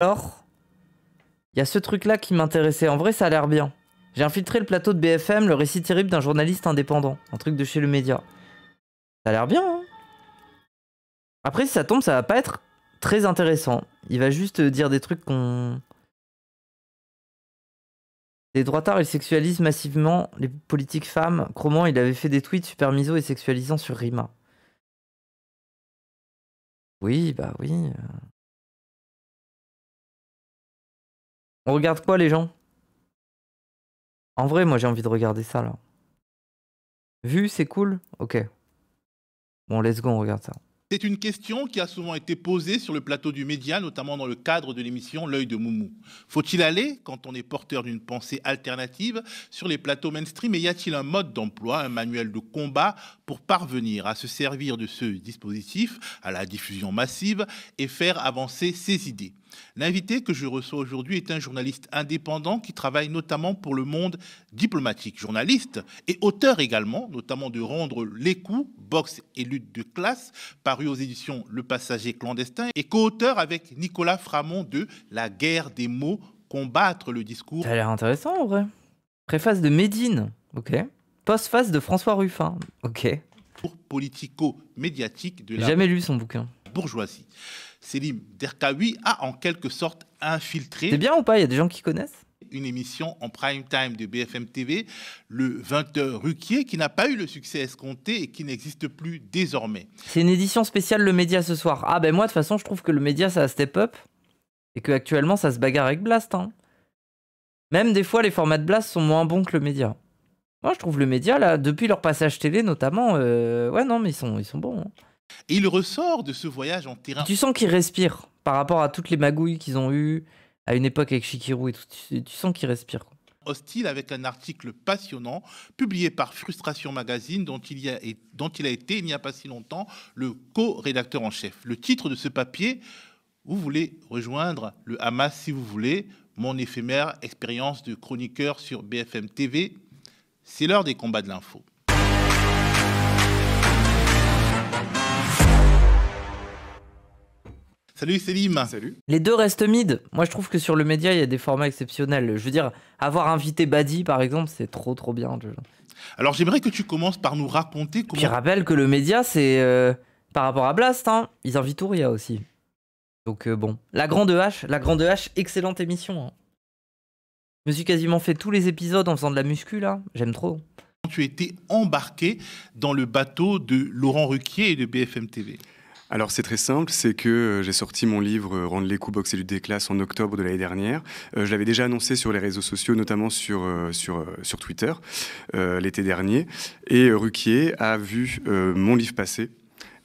Alors, il y a ce truc-là qui m'intéressait. En vrai, ça a l'air bien. J'ai infiltré le plateau de BFM, le récit terrible d'un journaliste indépendant. Un truc de chez le média. Ça a l'air bien, hein. Après, si ça tombe, ça va pas être très intéressant. Il va juste dire des trucs qu'on... Les droitards, ils sexualisent massivement les politiques femmes. Croman, il avait fait des tweets super miso et sexualisants sur Rima. Oui, bah oui. On regarde quoi, les gens? En vrai, moi, j'ai envie de regarder ça, là. Vu, c'est cool? Ok. Bon, let's go, on regarde ça. C'est une question qui a souvent été posée sur le plateau du Média, notamment dans le cadre de l'émission L'œil de Moumou. Faut-il aller, quand on est porteur d'une pensée alternative, sur les plateaux mainstream, et y a-t-il un mode d'emploi, un manuel de combat pour parvenir à se servir de ce dispositif, à la diffusion massive, et faire avancer ses idées? L'invité que je reçois aujourd'hui est un journaliste indépendant qui travaille notamment pour le Monde diplomatique. Journaliste et auteur également, notamment de Rendre les coups, boxe et lutte de classe, paru aux éditions Le Passager clandestin, et co-auteur avec Nicolas Framont de La guerre des mots, combattre le discours. Ça a l'air intéressant, en vrai. Préface de Médine, ok. Postface de François Ruffin, ok. Politico-médiatique de la Jamais lu son bouquin. bourgeoisie. Selim Derkaoui a en quelque sorte infiltré... C'est bien ou pas? Il y a des gens qui connaissent? Une émission en prime time de BFM TV, le 20h Ruquier, qui n'a pas eu le succès escompté et qui n'existe plus désormais. C'est une édition spéciale Le Média ce soir. Ah ben moi, de toute façon, je trouve que Le Média, ça a step up. Et qu'actuellement, ça se bagarre avec Blast. Hein. Même des fois, les formats de Blast sont moins bons que Le Média. Moi, je trouve Le Média, là, depuis leur passage télé notamment, ouais, non, mais ils sont bons. Hein. Et il ressort de ce voyage en terrain... Tu sens qu'ils respirent par rapport à toutes les magouilles qu'ils ont eues à une époque avec Chikirou et tout. Tu sens qu'ils respirent. Quoi. Hostile, avec un article passionnant publié par Frustration Magazine dont il a été, il n'y a pas si longtemps, le co-rédacteur en chef. Le titre de ce papier, vous voulez rejoindre le Hamas si vous voulez, mon éphémère expérience de chroniqueur sur BFM TV, c'est l'heure des combats de l'info. Salut Selim. Salut. Les deux restent mid. Moi, je trouve que sur Le Média, il y a des formats exceptionnels. Je veux dire, avoir invité Badi, par exemple, c'est trop bien. Alors, j'aimerais que tu commences par nous raconter comment... Puis rappelle que Le Média, c'est par rapport à Blast, hein, ils invitent Ouria aussi. Donc bon. La Grande H, excellente émission. Hein. Je me suis quasiment fait tous les épisodes en faisant de la muscu, là. J'aime trop. Tu as été embarqué dans le bateau de Laurent Ruquier et de BFM TV. Alors c'est très simple, c'est que j'ai sorti mon livre Rendre les coups, boxe et lutte des classes en octobre de l'année dernière. Je l'avais déjà annoncé sur les réseaux sociaux, notamment sur Twitter l'été dernier. Et Ruquier a vu mon livre passer.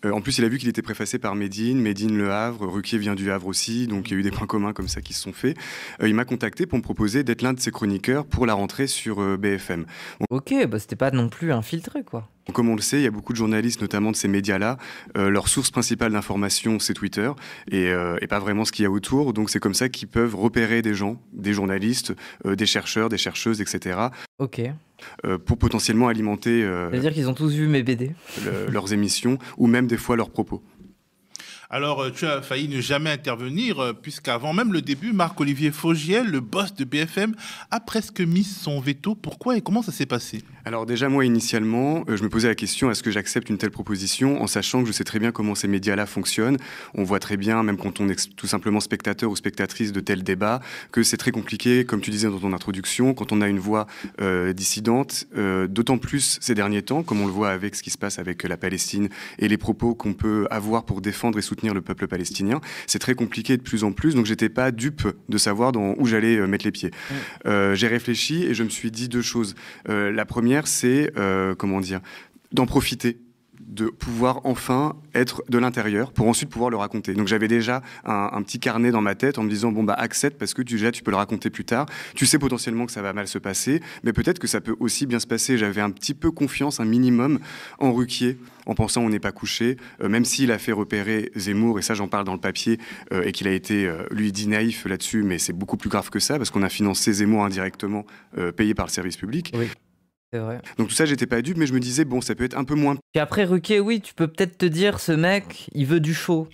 En plus, il a vu qu'il était préfacé par Médine Le Havre, Ruquier vient du Havre aussi, donc il y a eu des points communs comme ça qui se sont faits. Il m'a contacté pour me proposer d'être l'un de ses chroniqueurs pour la rentrée sur BFM. Ok, bah c'était pas non plus infiltré, quoi. Comme on le sait, il y a beaucoup de journalistes, notamment de ces médias-là. Leur source principale d'information, c'est Twitter, et pas vraiment ce qu'il y a autour. Donc c'est comme ça qu'ils peuvent repérer des gens, des journalistes, des chercheurs, des chercheuses, etc. Ok. Pour potentiellement alimenter c'est-à-dire qu'ils ont tous vu mes BD. leurs émissions, ou même des fois leurs propos. Alors, tu as failli ne jamais intervenir, puisqu'avant même le début, Marc-Olivier Fogiel, le boss de BFM, a presque mis son veto. Pourquoi et comment ça s'est passé? Alors déjà, moi, initialement, je me posais la question, est-ce que j'accepte une telle proposition, en sachant que je sais très bien comment ces médias-là fonctionnent. On voit très bien, même quand on est tout simplement spectateur ou spectatrice de tels débats, que c'est très compliqué, comme tu disais dans ton introduction, quand on a une voix dissidente, d'autant plus ces derniers temps, comme on le voit avec ce qui se passe avec la Palestine et les propos qu'on peut avoir pour défendre et soutenir le peuple palestinien. C'est très compliqué de plus en plus, donc j'étais pas dupe de savoir où j'allais mettre les pieds. J'ai réfléchi et je me suis dit deux choses. La première, c'est d'en profiter, de pouvoir enfin être de l'intérieur pour ensuite pouvoir le raconter. Donc j'avais déjà un petit carnet dans ma tête en me disant bon bah accepte parce que déjà tu peux le raconter plus tard. Tu sais potentiellement que ça va mal se passer, mais peut-être que ça peut aussi bien se passer. J'avais un petit peu confiance, un minimum en Ruquier, en pensant on n'est pas couché, même s'il a fait repérer Zemmour, et ça j'en parle dans le papier, et qu'il a été, lui, dit naïf là-dessus, mais c'est beaucoup plus grave que ça parce qu'on a financé Zemmour indirectement, payé par le service public. Oui. C'est vrai. Donc tout ça, j'étais pas dupe, mais je me disais, bon, ça peut être un peu moins... Puis après, Ruquier, oui, tu peux peut-être te dire, ce mec, il veut du show.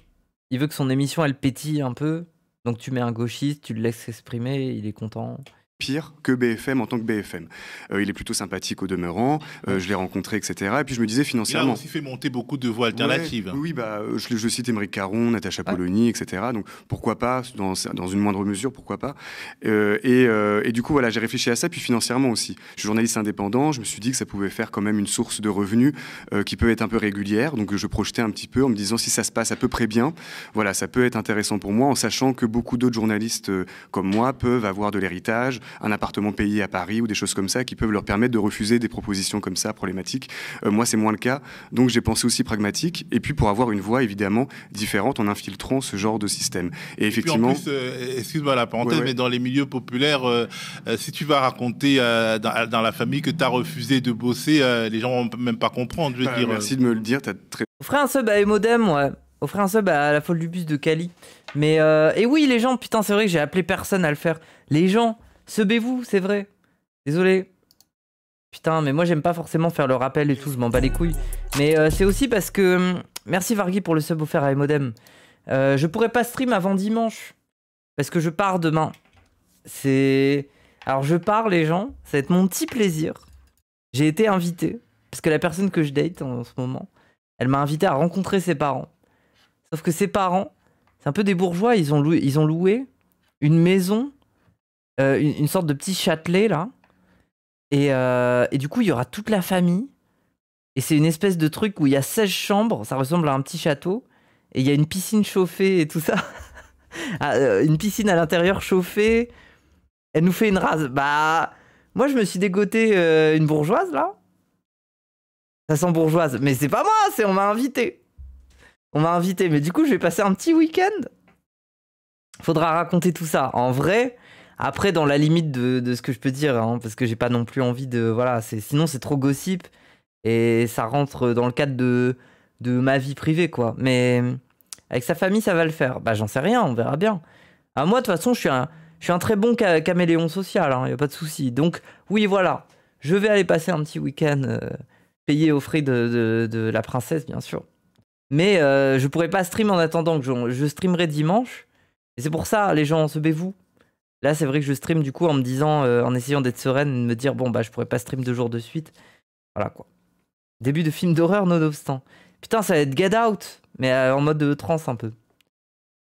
Il veut que son émission, elle pétille un peu. Donc tu mets un gauchiste, tu le laisses s'exprimer, il est content. Pire que BFM en tant que BFM. Il est plutôt sympathique au demeurant, je l'ai rencontré, etc. Et puis je me disais Il a financièrement... aussi fait monter beaucoup de voix alternatives. Ouais, oui, bah, je cite Émeric Caron, Natacha Polony, etc. Donc pourquoi pas, dans une moindre mesure, pourquoi pas. Et du coup, voilà, j'ai réfléchi à ça, puis financièrement aussi. Je suis journaliste indépendant, je me suis dit que ça pouvait faire quand même une source de revenus qui peut être un peu régulière. Donc je projetais un petit peu en me disant si ça se passe à peu près bien, voilà, ça peut être intéressant pour moi, en sachant que beaucoup d'autres journalistes comme moi peuvent avoir de l'héritage, un appartement payé à Paris ou des choses comme ça qui peuvent leur permettre de refuser des propositions comme ça problématiques. Moi, c'est moins le cas. Donc, j'ai pensé aussi pragmatique. Et puis, pour avoir une voix, évidemment, différente en infiltrant ce genre de système. Et effectivement... Et puis en plus, excuse-moi la parenthèse, mais dans les milieux populaires, si tu vas raconter dans la famille que tu as refusé de bosser, les gens vont même pas comprendre. Je veux dire, merci de me le dire. Offrez un sub à Emodem, ouais. Offrez un sub à la folle du bus de Cali. Mais, et oui, les gens, putain, c'est vrai que j'ai appelé personne à le faire. Les gens... Subez-vous, c'est vrai. Désolé. Putain, mais moi j'aime pas forcément faire le rappel et tout, je m'en bats les couilles. Mais c'est aussi parce que... Merci Vargui pour le sub offert à Emodem. Je pourrais pas stream avant dimanche. Parce que je pars demain. Alors je pars les gens, ça va être mon petit plaisir. J'ai été invité. Parce que la personne que je date en ce moment, elle m'a invité à rencontrer ses parents. Sauf que ses parents, c'est un peu des bourgeois, ils ont loué une maison... une sorte de petit châtelet là et du coup il y aura toute la famille et c'est une espèce de truc où il y a 16 chambres, ça ressemble à un petit château et il y a une piscine chauffée et tout ça. Une piscine à l'intérieur chauffée. Elle nous fait une rase. Bah moi je me suis dégoté une bourgeoise là. Ça sent bourgeoise mais c'est pas moi, c'est on m'a invité mais du coup je vais passer un petit week-end. Faudra raconter tout ça en vrai. Après, dans la limite de ce que je peux dire, hein, parce que j'ai pas non plus envie de... Voilà, sinon c'est trop gossip, et ça rentre dans le cadre de ma vie privée, quoi. Mais avec sa famille, ça va le faire. Bah, j'en sais rien, on verra bien. Ah, moi, de toute façon, je suis un très bon caméléon social, y a pas de souci. Donc, oui, voilà. Je vais aller passer un petit week-end payé aux frais de la princesse, bien sûr. Mais je pourrais pas stream en attendant que je streamerai dimanche. Et c'est pour ça, les gens, subez-vous. Là, c'est vrai que je stream du coup en me disant, en essayant d'être sereine, de me dire, bon, bah, je pourrais pas stream 2 jours de suite. Voilà quoi. Début de film d'horreur, nonobstant. Putain, ça va être Get Out, mais en mode trance un peu.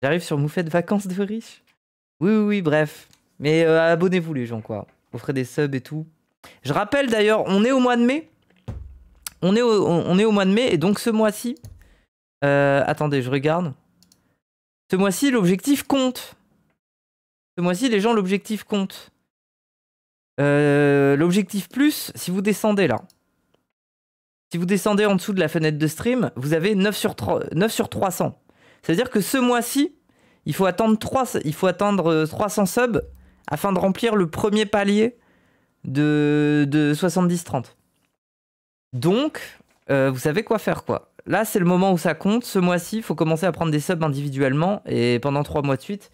J'arrive sur Moufette Vacances de Riche. Oui, bref. Mais abonnez-vous, les gens, quoi. Offrez des subs et tout. Je rappelle d'ailleurs, on est au mois de mai. On est au mois de mai, et donc ce mois-ci. Attendez, je regarde. Ce mois-ci, l'objectif compte. Ce mois-ci, les gens, l'objectif compte. L'objectif plus, si vous descendez là. Si vous descendez en dessous de la fenêtre de stream, vous avez 9 sur 300. C'est-à-dire que ce mois-ci, il faut attendre 300 subs afin de remplir le premier palier de 70-30. Donc, vous savez quoi faire, quoi. Là, c'est le moment où ça compte. Ce mois-ci, il faut commencer à prendre des subs individuellement et pendant 3 mois de suite.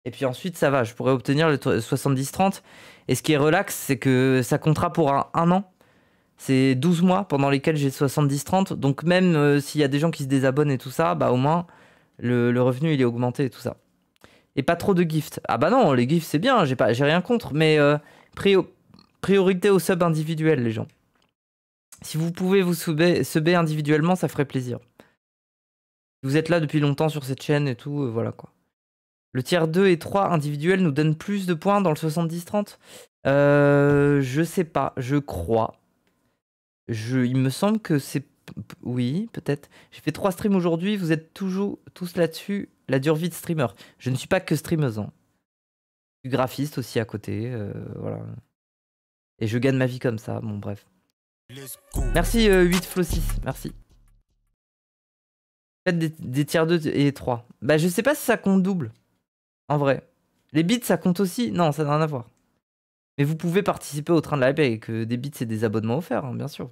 Et puis ensuite, ça va, je pourrais obtenir le 70-30. Et ce qui est relax, c'est que ça comptera pour un an. C'est 12 mois pendant lesquels j'ai 70-30. Donc même s'il y a des gens qui se désabonnent et tout ça, bah au moins, le revenu, il est augmenté et tout ça. Et pas trop de gifts. Ah bah non, les gifts, c'est bien, j'ai rien contre. Mais priorité aux subs individuels, les gens. Si vous pouvez vous subber individuellement, ça ferait plaisir. Si vous êtes là depuis longtemps sur cette chaîne et tout, voilà quoi. Le tiers 2 et 3 individuels nous donnent plus de points dans le 70-30 ? Je sais pas, je crois. Il me semble que c'est... Oui, peut-être. J'ai fait 3 streams aujourd'hui, vous êtes toujours tous là-dessus. La dure vie de streamer. Je ne suis pas que streameuse. Hein. Je suis graphiste aussi à côté, voilà. Et je gagne ma vie comme ça, bon bref. Merci 8 Flo 6, merci. Faites des tiers 2 et 3. Bah je sais pas si ça compte double. En vrai. Les bits, ça compte aussi? Non, ça n'a rien à voir. Mais vous pouvez participer au train de la hype avec des bits et des abonnements offerts, hein, bien sûr.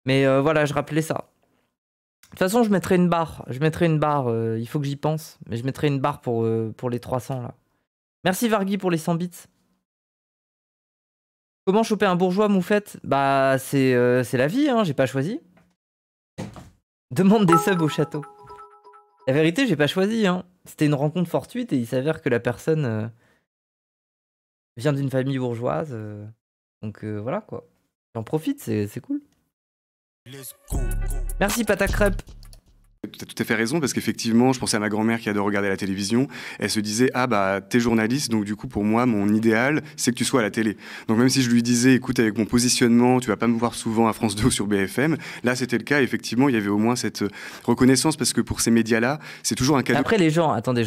Mais voilà, je rappelais ça. De toute façon, je mettrai une barre. Il faut que j'y pense. Mais je mettrai une barre pour les 300, là. Merci Vargui pour les 100 bits. Comment choper un bourgeois, Moufette? Bah, c'est la vie, hein, j'ai pas choisi. Demande des subs au château. La vérité, j'ai pas choisi. Hein. C'était une rencontre fortuite et il s'avère que la personne vient d'une famille bourgeoise. Donc voilà quoi. J'en profite, c'est cool. Merci Pata Crêpe. Tu as tout à fait raison, parce qu'effectivement, je pensais à ma grand-mère qui adore regarder la télévision. Elle se disait, ah bah, t'es journaliste, donc du coup, pour moi, mon idéal, c'est que tu sois à la télé. Donc même si je lui disais, écoute, avec mon positionnement, tu vas pas me voir souvent à France 2 ou sur BFM, là, c'était le cas. Effectivement, il y avait au moins cette reconnaissance, parce que pour ces médias-là, c'est toujours un cadeau. Après, les gens, attendez,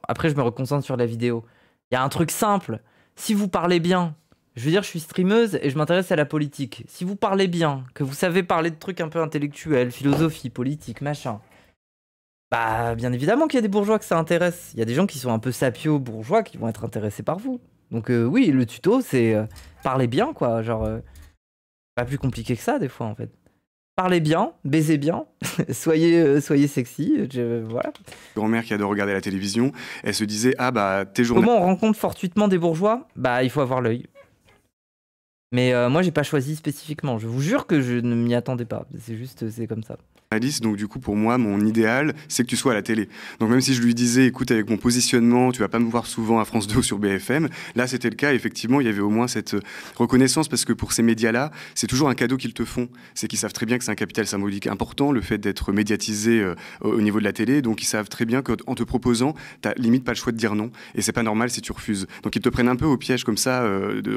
après, je me reconcentre sur la vidéo. Il y a un truc simple. Si vous parlez bien, je veux dire, je suis streameuse et je m'intéresse à la politique. Si vous parlez bien, que vous savez parler de trucs un peu intellectuels, philosophie, politique, machin, bah, bien évidemment qu'il y a des bourgeois que ça intéresse. Il y a des gens qui sont un peu sapios bourgeois qui vont être intéressés par vous. Donc oui, le tuto, c'est parler bien, quoi. Genre, pas plus compliqué que ça, des fois, en fait. Parlez bien, baisez bien, soyez sexy, voilà. Grand-mère qui adore regarder la télévision, elle se disait, ah bah, t'es journaliste. Comment on rencontre fortuitement des bourgeois? Bah, il faut avoir l'œil. Mais moi, j'ai pas choisi spécifiquement. Je vous jure que je ne m'y attendais pas. C'est juste, c'est comme ça. Donc du coup, pour moi, mon idéal, c'est que tu sois à la télé. Donc même si je lui disais, écoute, avec mon positionnement, tu vas pas me voir souvent à France 2 ou sur BFM, là, c'était le cas. Effectivement, il y avait au moins cette reconnaissance, parce que pour ces médias-là, c'est toujours un cadeau qu'ils te font. C'est qu'ils savent très bien que c'est un capital symbolique important, le fait d'être médiatisé au niveau de la télé. Donc ils savent très bien qu'en te proposant, t'as limite pas le choix de dire non. Et c'est pas normal si tu refuses. Donc ils te prennent un peu au piège comme ça,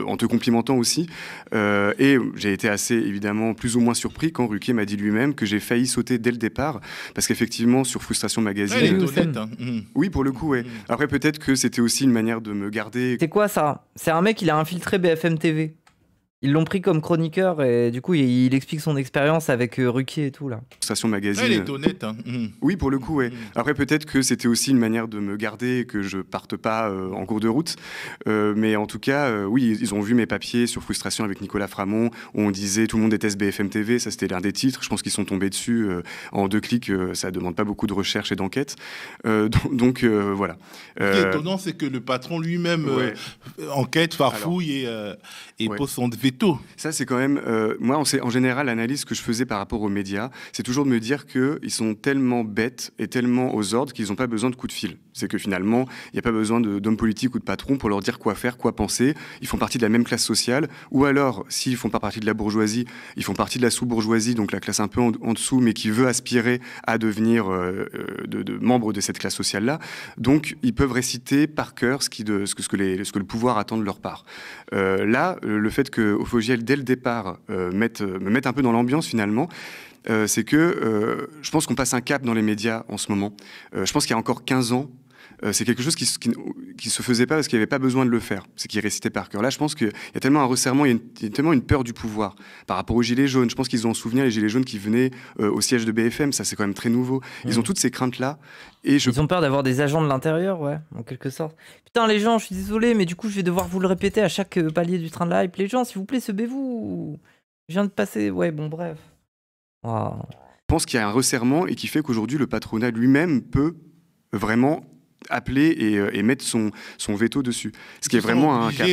en te complimentant aussi. Et j'ai été assez, évidemment, plus ou moins surpris quand Ruquier m'a dit lui-même que j'ai failli sauter dès le départ, parce qu'effectivement, sur Frustration Magazine... Ouais, elle est honnête, hein. Oui, pour le coup, ouais. Après, peut-être que c'était aussi une manière de me garder... C'est quoi ça? C'est un mec, il a infiltré BFM TV. Ils l'ont pris comme chroniqueur et du coup, il explique son expérience avec Ruquier et tout, là. Frustration Magazine... Elle est honnête, hein. Oui, pour le coup, ouais. Après, peut-être que c'était aussi une manière de me garder et que je parte pas en cours de route. Mais en tout cas, oui, ils ont vu mes papiers sur Frustration avec Nicolas Framont, où on disait « Tout le monde déteste BFM TV ». Ça, c'était l'un des titres. Je pense qu'ils sont tombés dessus en 2 clics. Ça demande pas beaucoup de recherche et d'enquête. Donc, voilà. Ce qui est étonnant, c'est que le patron lui-même enquête, farfouille et pose son veto. Ça, c'est quand même... moi, en général, l'analyse que je faisais par rapport aux médias, c'est toujours de me dire qu'ils sont tellement bêtes et tellement aux ordres qu'ils n'ont pas besoin de coups de fil. C'est que finalement, il n'y a pas besoin d'hommes politiques ou de patrons pour leur dire quoi faire, quoi penser. Ils font partie de la même classe sociale. Ou alors, s'ils ne font pas partie de la bourgeoisie, ils font partie de la sous-bourgeoisie, donc la classe un peu en dessous, mais qui veut aspirer à devenir de membre de cette classe sociale-là. Donc, ils peuvent réciter par cœur ce que le pouvoir attend de leur part. Là, le fait que Fogiel, dès le départ, me mette un peu dans l'ambiance, finalement, c'est que je pense qu'on passe un cap dans les médias en ce moment. Je pense qu'il y a encore 15 ans, c'est quelque chose qui se faisait pas parce qu'il n'y avait pas besoin de le faire. C'est qu'il récitait par cœur. Là, je pense qu'il y a tellement un resserrement, il y a tellement une peur du pouvoir par rapport aux Gilets jaunes. Je pense qu'ils ont en souvenir les Gilets jaunes qui venaient au siège de BFM. Ça, c'est quand même très nouveau. Ils ont toutes ces craintes-là. Ils ont peur d'avoir des agents de l'intérieur, ouais, en quelque sorte. Putain, les gens, je suis désolé, mais du coup, je vais devoir vous le répéter à chaque palier du train de la hype. Les gens, s'il vous plaît, sebez-vous. Je viens de passer, ouais, bon, bref. Wow. Je pense qu'il y a un resserrement et qui fait qu'aujourd'hui, le patronat lui-même peut vraiment appeler et mettre son veto dessus. Ce qui est vraiment un cap.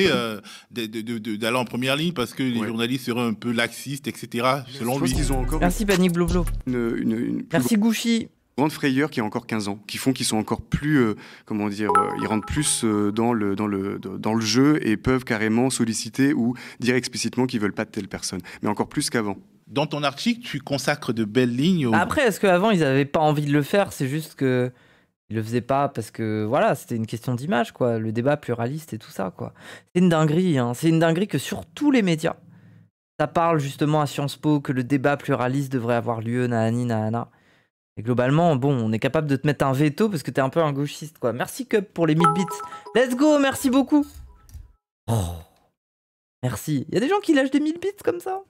D'aller en première ligne parce que les journalistes seraient un peu laxistes, etc. Selon lui. Merci Panic Bloblo. Merci Gouchi. Grande frayeur qui a encore 15 ans, qui font qu'ils sont encore plus, ils rentrent plus dans le jeu et peuvent carrément solliciter ou dire explicitement qu'ils veulent pas de telle personne, mais encore plus qu'avant. Dans ton article, tu consacres de belles lignes. Après, est-ce qu'avant ils avaient pas envie de le faire? C'est juste que ils le faisaient pas parce que voilà, c'était une question d'image, quoi, le débat pluraliste et tout ça, quoi. C'est une dinguerie, hein. C'est une dinguerie que sur tous les médias, ça parle justement à Sciences Po que le débat pluraliste devrait avoir lieu, nahani, nahana. Et globalement, bon, on est capable de te mettre un veto parce que t'es un peu un gauchiste, quoi. Merci Cup pour les 1000 bits. Let's go, merci beaucoup. Oh, merci. Il y a des gens qui lâchent des 1000 bits comme ça.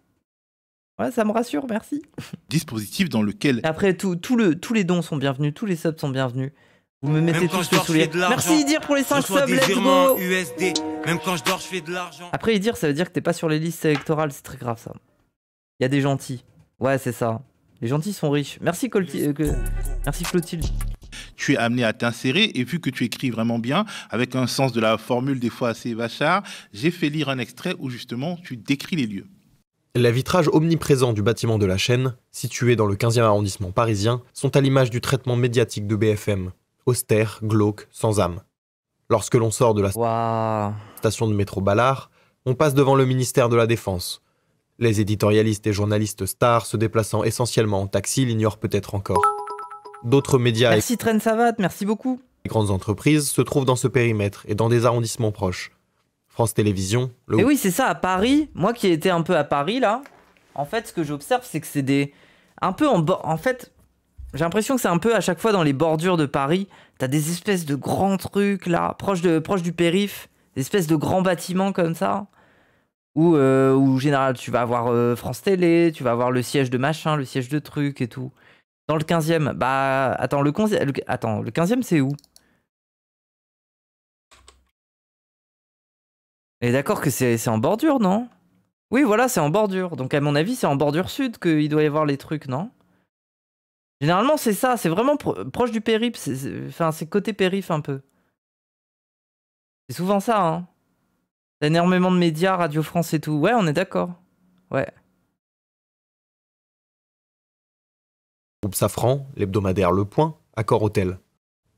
Ouais, ça me rassure, merci. Dispositif dans lequel... Après, tous les dons sont bienvenus, tous les subs sont bienvenus. Vous me mettez tous les souliers. Merci Idir pour les 5 subs, let's go. USD. Même quand je dors, je fais de l'argent. Après Idir, ça veut dire que t'es pas sur les listes électorales, c'est très grave ça. Il y a des gentils. Ouais, c'est ça. Les gentils sont riches. Merci merci Clotilde. Tu es amené à t'insérer et vu que tu écris vraiment bien, avec un sens de la formule des fois assez vachard, j'ai fait lire un extrait où justement tu décris les lieux. Les vitrages omniprésents du bâtiment de la chaîne, situé dans le 15e arrondissement parisien, sont à l'image du traitement médiatique de BFM. Austère, glauque, sans âme. Lorsque l'on sort de la Waouh. station de métro Ballard, on passe devant le ministère de la Défense. Les éditorialistes et journalistes stars se déplaçant essentiellement en taxi l'ignorent peut-être encore. D'autres médias Merci Tren Savat, merci beaucoup. et grandes entreprises se trouvent dans ce périmètre et dans des arrondissements proches. France Télévisions, Et oui, c'est ça, à Paris, moi qui ai été un peu à Paris là, en fait, ce que j'observe, c'est que c'est des. Un peu en fait, j'ai l'impression que c'est un peu à chaque fois dans les bordures de Paris, t'as des espèces de grands trucs là, proches du périph', des espèces de grands bâtiments comme ça, où en général tu vas avoir France Télé, tu vas avoir le siège de machin, le siège de truc et tout. Dans le 15e, bah attends, le 15e c'est où? Et d'accord que c'est en bordure, non? Oui, voilà, c'est en bordure. Donc à mon avis, c'est en bordure sud qu'il doit y avoir les trucs, non? Généralement, c'est ça, c'est vraiment proche du périph', enfin, c'est côté périph' un peu. C'est souvent ça, hein. T'as énormément de médias, Radio France et tout. Ouais, on est d'accord. Ouais. Groupe Safran, l'hebdomadaire Le Point, Accor Hôtel.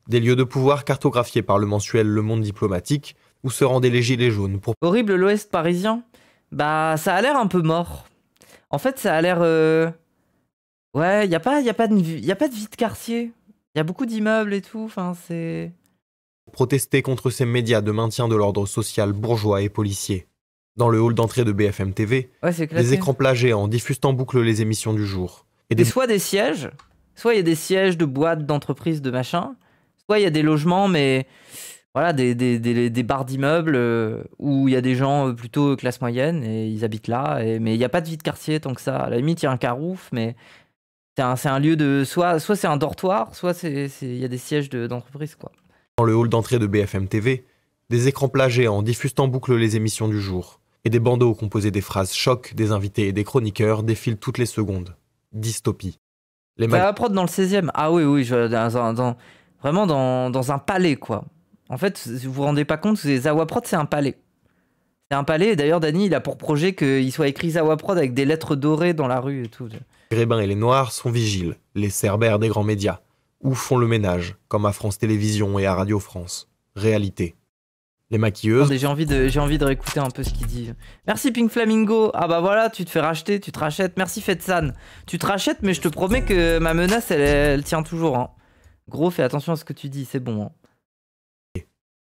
Des lieux de pouvoir cartographiés par le mensuel Le Monde Diplomatique, où se rendaient les gilets jaunes pour Horrible l'Ouest parisien. Bah, ça a l'air un peu mort. En fait, ça a l'air... Ouais, y a pas de vie de quartier. Il y a beaucoup d'immeubles et tout, enfin, c'est... protester contre ces médias de maintien de l'ordre social bourgeois et policier. Dans le hall d'entrée de BFM TV, Ouais, c'est classé. des écrans plats géants diffusent en boucle les émissions du jour. Et Et soit des sièges, soit il y a des sièges de boîtes, d'entreprises, de machin, soit il y a des logements, mais voilà, des barres d'immeubles où il y a des gens plutôt classe moyenne et ils habitent là, mais il n'y a pas de vie de quartier tant que ça. À la limite, il y a un carouf, mais c'est un lieu de... Soit c'est un dortoir, soit il y a des sièges d'entreprise, quoi. Dans le hall d'entrée de BFM TV, des écrans plats géants diffusent en boucle les émissions du jour. Et des bandeaux composés des phrases choc des invités et des chroniqueurs défilent toutes les secondes. Dystopie. Les Ça va prendre dans le 16e. Ah oui, oui, vraiment dans un palais, quoi. En fait, si vous vous rendez pas compte, Zawaprod, c'est un palais. C'est un palais, et d'ailleurs, Dany, il a pour projet qu'il soit écrit Zawaprod avec des lettres dorées dans la rue et tout. Maghrébins et les Noirs sont vigiles, les cerbères des grands médias, ou font le ménage, comme à France Télévisions et à Radio France. Réalité. Les maquilleuses... Attendez, j'ai envie de réécouter un peu ce qu'il dit. Merci Pink Flamingo. Ah bah voilà, tu te fais racheter, tu te rachètes. Merci Fetsan. Tu te rachètes, mais je te promets que ma menace, elle tient toujours. Hein. Gros, fais attention à ce que tu dis, c'est bon. Hein.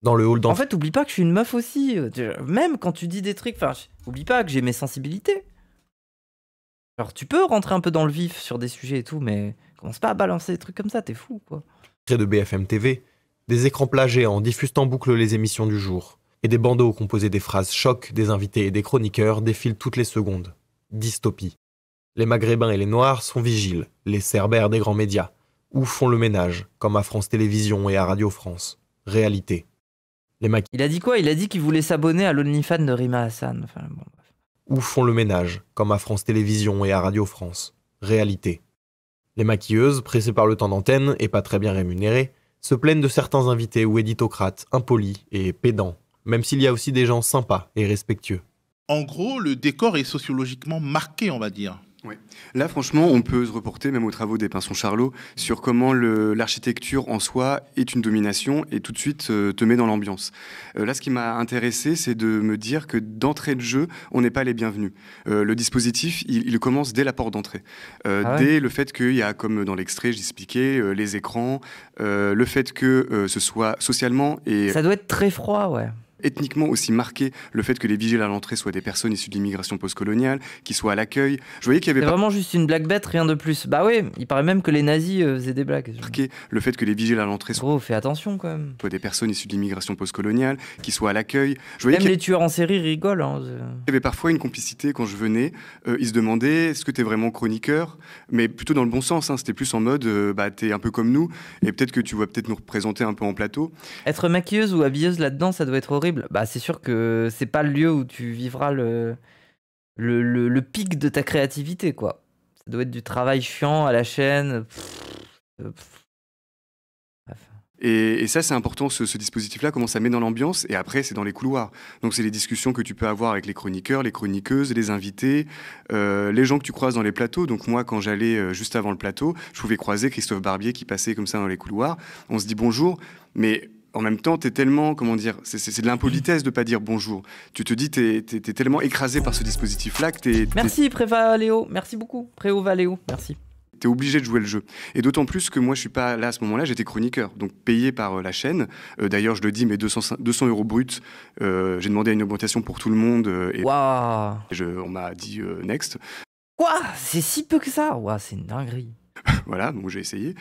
Dans le hall En fait, oublie pas que je suis une meuf aussi. Même quand tu dis des trucs, enfin, oublie pas que j'ai mes sensibilités. Alors, tu peux rentrer un peu dans le vif sur des sujets et tout, mais commence pas à balancer des trucs comme ça, t'es fou, quoi. de BFM TV, des écrans plats géants diffusent en boucle les émissions du jour. Et des bandeaux composés des phrases choc des invités et des chroniqueurs défilent toutes les secondes. Dystopie. Les Maghrébins et les Noirs sont vigiles, les cerbères des grands médias, ou font le ménage, comme à France Télévisions et à Radio France. Réalité. Il a dit quoi? Il a dit qu'il voulait s'abonner à l'OnlyFans de Rima Hassan. Enfin, bon, bref. Ou font le ménage, comme à France Télévisions et à Radio France. Réalité. Les maquilleuses, pressées par le temps d'antenne et pas très bien rémunérées, se plaignent de certains invités ou éditocrates impolis et pédants, même s'il y a aussi des gens sympas et respectueux. En gros, le décor est sociologiquement marqué, on va dire. Ouais. Là, franchement, on peut se reporter, même aux travaux des Pinson-Charlot, sur comment l'architecture en soi est une domination et tout de suite te met dans l'ambiance. Là, ce qui m'a intéressé, c'est de me dire que d'entrée de jeu, on n'est pas les bienvenus. Le dispositif, il commence dès la porte d'entrée. Dès le fait qu'il y a, comme dans l'extrait, j'expliquais, les écrans, le fait que ce soit socialement et... Ça doit être très froid, ouais. Ethniquement aussi marqué, le fait que les vigiles à l'entrée soient des personnes issues de l'immigration postcoloniale, qui soient à l'accueil. Je voyais qu'il y avait C'est vraiment juste une blague bête, rien de plus. Bah ouais, il paraît même que les nazis faisaient des blagues. Marqué le fait que les vigiles à l'entrée Gros, fais attention quand même. soient des personnes issues de l'immigration postcoloniale, qui soient à l'accueil. Je voyais Même les tueurs en série rigolent. Hein. Il y avait parfois une complicité quand je venais. Ils se demandaient, est-ce que t'es vraiment chroniqueur? Mais plutôt dans le bon sens, hein. C'était plus en mode, t'es un peu comme nous, et peut-être que tu vas peut-être nous représenter un peu en plateau. Être maquilleuse ou habilleuse là-dedans, ça doit être horrible. Bah c'est sûr que c'est pas le lieu où tu vivras le pic de ta créativité, quoi. Ça doit être du travail chiant à la chaîne. Bref. Et ça, c'est important, ce dispositif-là, comment ça met dans l'ambiance. Et après, c'est dans les couloirs. Donc, c'est les discussions que tu peux avoir avec les chroniqueurs, les chroniqueuses, les invités, les gens que tu croises dans les plateaux. Donc, moi, quand j'allais juste avant le plateau, je pouvais croiser Christophe Barbier qui passait comme ça dans les couloirs. On se dit bonjour, mais en même temps, t'es tellement, comment dire, c'est de l'impolitesse de pas dire bonjour. Tu te dis, t'es tellement écrasé par ce dispositif-là que t'es... Merci Prévaléo, merci beaucoup. Préovaléo, merci. T'es obligé de jouer le jeu. Et d'autant plus que moi, je suis pas là à ce moment-là, j'étais chroniqueur, donc payé par la chaîne. D'ailleurs, je le dis, mais 200 € bruts, j'ai demandé une augmentation pour tout le monde. Et Waouh. on m'a dit next. Quoi? C'est si peu que ça? Waouh, c'est une dinguerie. Voilà, donc j'ai essayé.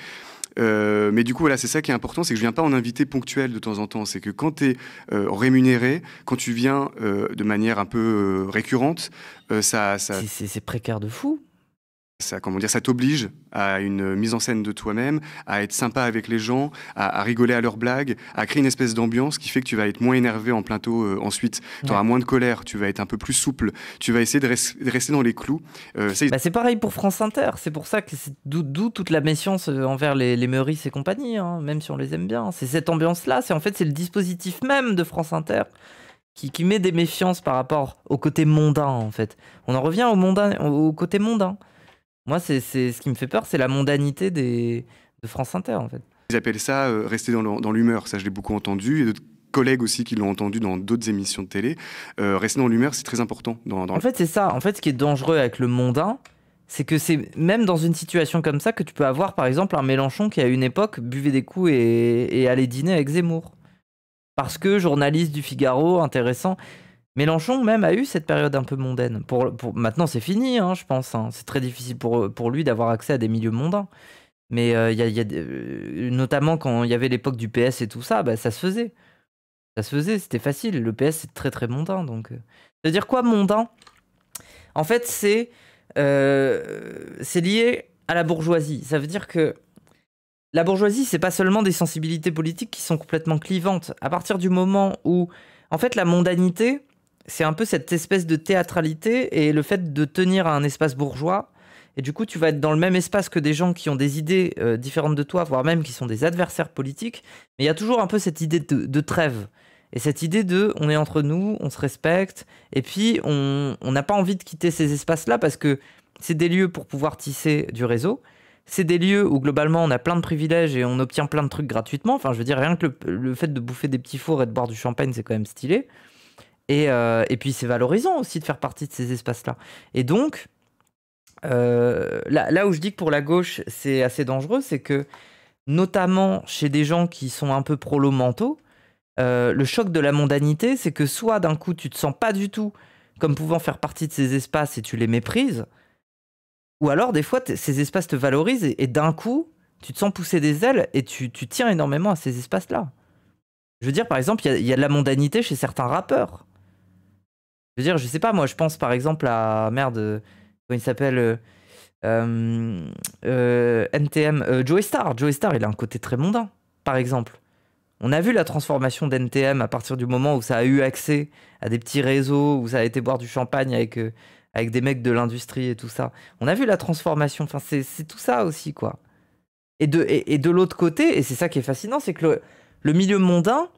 Mais du coup, voilà, c'est ça qui est important, c'est que je viens pas en invité ponctuel de temps en temps. C'est que quand tu es rémunéré, quand tu viens de manière un peu récurrente, C'est précaire de fou. comment dire, ça t'oblige à une mise en scène de toi-même, à être sympa avec les gens, à rigoler à leurs blagues, à créer une espèce d'ambiance qui fait que tu vas être moins énervé en plateau ensuite. Tu auras moins de colère, tu vas être un peu plus souple, tu vas essayer de rester dans les clous. C'est pareil pour France Inter, c'est pour ça que c'est d'où toute la méfiance envers les Meurice et compagnie, hein, même si on les aime bien. C'est cette ambiance-là, c'est le dispositif même de France Inter qui met des méfiances par rapport au côté mondain, en fait. On en revient au côté mondain. Moi, c'est ce qui me fait peur, c'est la mondanité de France Inter, en fait. Ils appellent ça rester dans l'humeur. Ça, je l'ai beaucoup entendu. Et d'autres collègues aussi qui l'ont entendu dans d'autres émissions de télé. Rester dans l'humeur, c'est très important. En fait, c'est ça. En fait, ce qui est dangereux avec le mondain, c'est que c'est même dans une situation comme ça que tu peux avoir, par exemple, un Mélenchon qui, à une époque, buvait des coups et allait dîner avec Zemmour. Parce que journaliste du Figaro, intéressant... Mélenchon même a eu cette période un peu mondaine. Maintenant, c'est fini, hein, je pense. Hein. C'est très difficile pour lui d'avoir accès à des milieux mondains. Mais notamment quand il y avait l'époque du PS et tout ça, bah, ça se faisait. Ça se faisait, c'était facile. Le PS, c'est très très mondain. Donc, ça veut dire quoi, mondain? En fait, c'est lié à la bourgeoisie. Ça veut dire que la bourgeoisie, c'est pas seulement des sensibilités politiques qui sont complètement clivantes. À partir du moment où, en fait, la mondanité... C'est un peu cette espèce de théâtralité et le fait de tenir à un espace bourgeois. Et du coup, tu vas être dans le même espace que des gens qui ont des idées différentes de toi, voire même qui sont des adversaires politiques. Mais il y a toujours un peu cette idée de trêve. Et cette idée de on est entre nous, on se respecte. Et puis, on n'a pas envie de quitter ces espaces-là parce que c'est des lieux pour pouvoir tisser du réseau. C'est des lieux où globalement on a plein de privilèges et on obtient plein de trucs gratuitement. Enfin, je veux dire, rien que le fait de bouffer des petits fours et de boire du champagne, c'est quand même stylé. Et puis c'est valorisant aussi de faire partie de ces espaces-là. Et donc, là où je dis que pour la gauche c'est assez dangereux, c'est que notamment chez des gens qui sont un peu prolo-mentaux, le choc de la mondanité, c'est que soit d'un coup tu te sens pas du tout comme pouvant faire partie de ces espaces et tu les méprises, ou alors des fois ces espaces te valorisent et d'un coup tu te sens pousser des ailes et tu tiens énormément à ces espaces-là. Je veux dire, par exemple, il y a de la mondanité chez certains rappeurs. Je veux dire, je sais pas, moi je pense par exemple à... Merde, comment il s'appelle NTM, Joey Star. Joey Star, il a un côté très mondain, par exemple. On a vu la transformation d'NTM à partir du moment où ça a eu accès à des petits réseaux, où ça a été boire du champagne avec des mecs de l'industrie et tout ça. On a vu la transformation, enfin c'est tout ça aussi, quoi. Et de l'autre côté, et c'est ça qui est fascinant, c'est que le milieu mondain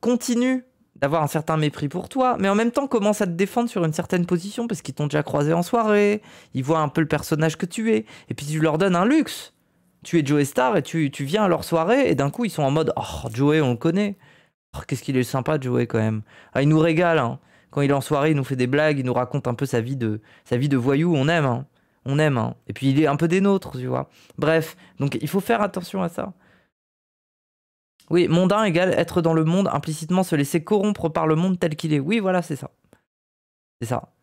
continue d'avoir un certain mépris pour toi, mais en même temps commence à te défendre sur une certaine position parce qu'ils t'ont déjà croisé en soirée, ils voient un peu le personnage que tu es, et puis tu leur donnes un luxe. Tu es Joey Star et tu viens à leur soirée et d'un coup ils sont en mode « Oh, Joey, on le connaît. Oh, qu'est-ce qu'il est sympa, Joey, quand même. Ah, il nous régale, hein. Quand il est en soirée, il nous fait des blagues, il nous raconte un peu sa vie de voyou, on aime, hein. On aime, hein. Et puis il est un peu des nôtres, tu vois. Bref, donc il faut faire attention à ça. Oui, mondain égale être dans le monde, implicitement se laisser corrompre par le monde tel qu'il est. Oui, voilà, c'est ça. C'est ça.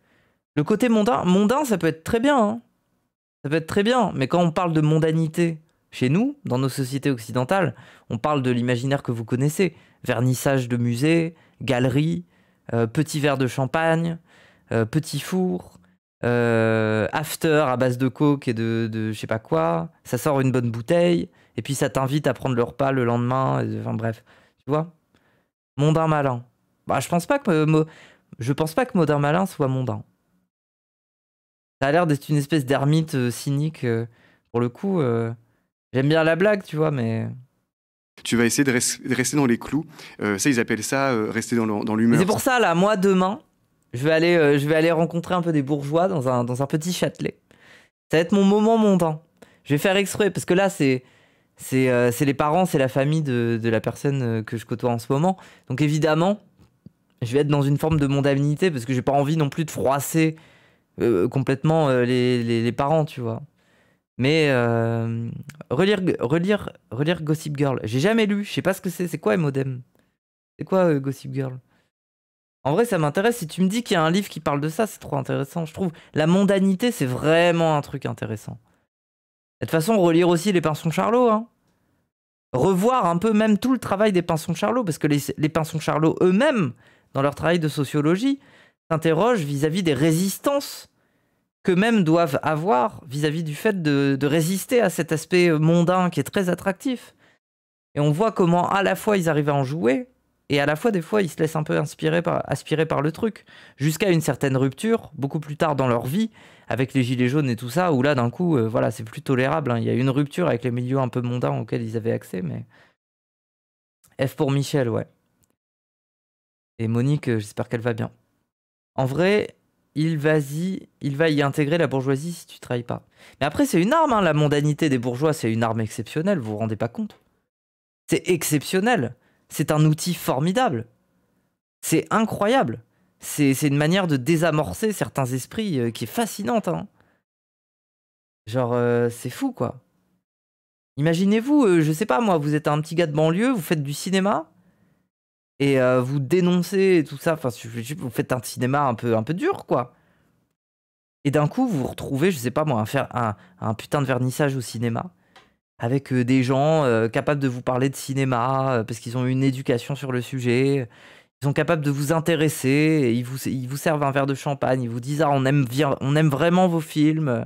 Le côté mondain, ça peut être très bien, hein. Ça peut être très bien, mais quand on parle de mondanité chez nous, dans nos sociétés occidentales, on parle de l'imaginaire que vous connaissez. Vernissage de musée, galerie, petit verre de champagne, petit four, after à base de coke et de je sais pas quoi. Ça sort une bonne bouteille. Et puis ça t'invite à prendre le repas le lendemain. Enfin bref, tu vois. Mondain malin. Bah, je pense pas que Mondain malin soit mondain. Ça a l'air d'être une espèce d'ermite cynique. Pour le coup, j'aime bien la blague, tu vois, mais Tu vas essayer de rester dans les clous. Ça, ils appellent ça rester dans l'humeur. C'est pour ça, là, moi, demain, je vais aller rencontrer un peu des bourgeois dans un petit Châtelet. Ça va être mon moment mondain. Je vais faire exprès, parce que là, c'est les parents, c'est la famille de la personne que je côtoie en ce moment. Donc évidemment, je vais être dans une forme de mondanité, parce que j'ai pas envie non plus de froisser complètement les parents, tu vois. Mais relire Gossip Girl. J'ai jamais lu, je sais pas ce que c'est. C'est quoi Emodem? C'est quoi Gossip Girl? En vrai, ça m'intéresse. Si tu me dis qu'il y a un livre qui parle de ça, c'est trop intéressant. Je trouve la mondanité, c'est vraiment un truc intéressant. De toute façon, relire aussi les Pinsons Charlot. Hein. Revoir un peu même tout le travail des Pinsons Charlot, parce que les Pinsons Charlot eux-mêmes, dans leur travail de sociologie, s'interrogent vis-à-vis des résistances qu'eux-mêmes doivent avoir vis-à-vis du fait de résister à cet aspect mondain qui est très attractif. Et on voit comment à la fois ils arrivent à en jouer, et à la fois, des fois, ils se laissent un peu aspirer par le truc, jusqu'à une certaine rupture, beaucoup plus tard dans leur vie, avec les gilets jaunes et tout ça, où là, d'un coup, voilà, c'est plus tolérable. Hein. Il y a une rupture avec les milieux un peu mondains auxquels ils avaient accès, mais... F pour Michel, ouais. Et Monique, j'espère qu'elle va bien. En vrai, il va y intégrer la bourgeoisie si tu trahis pas. Mais après, c'est une arme, hein, la mondanité des bourgeois, c'est une arme exceptionnelle, vous vous rendez pas compte? C'est exceptionnel. C'est un outil formidable. C'est incroyable. C'est une manière de désamorcer certains esprits qui est fascinante. Hein. Genre, c'est fou, quoi. Imaginez-vous, je sais pas moi, vous êtes un petit gars de banlieue, vous faites du cinéma, et vous dénoncez tout ça, enfin, vous faites un cinéma un peu dur, quoi. Et d'un coup, vous vous retrouvez, je sais pas moi, à faire un putain de vernissage au cinéma, avec des gens capables de vous parler de cinéma, parce qu'ils ont eu une éducation sur le sujet, ils sont capables de vous intéresser, et ils vous servent un verre de champagne, ils vous disent « Ah, on aime vraiment vos films ».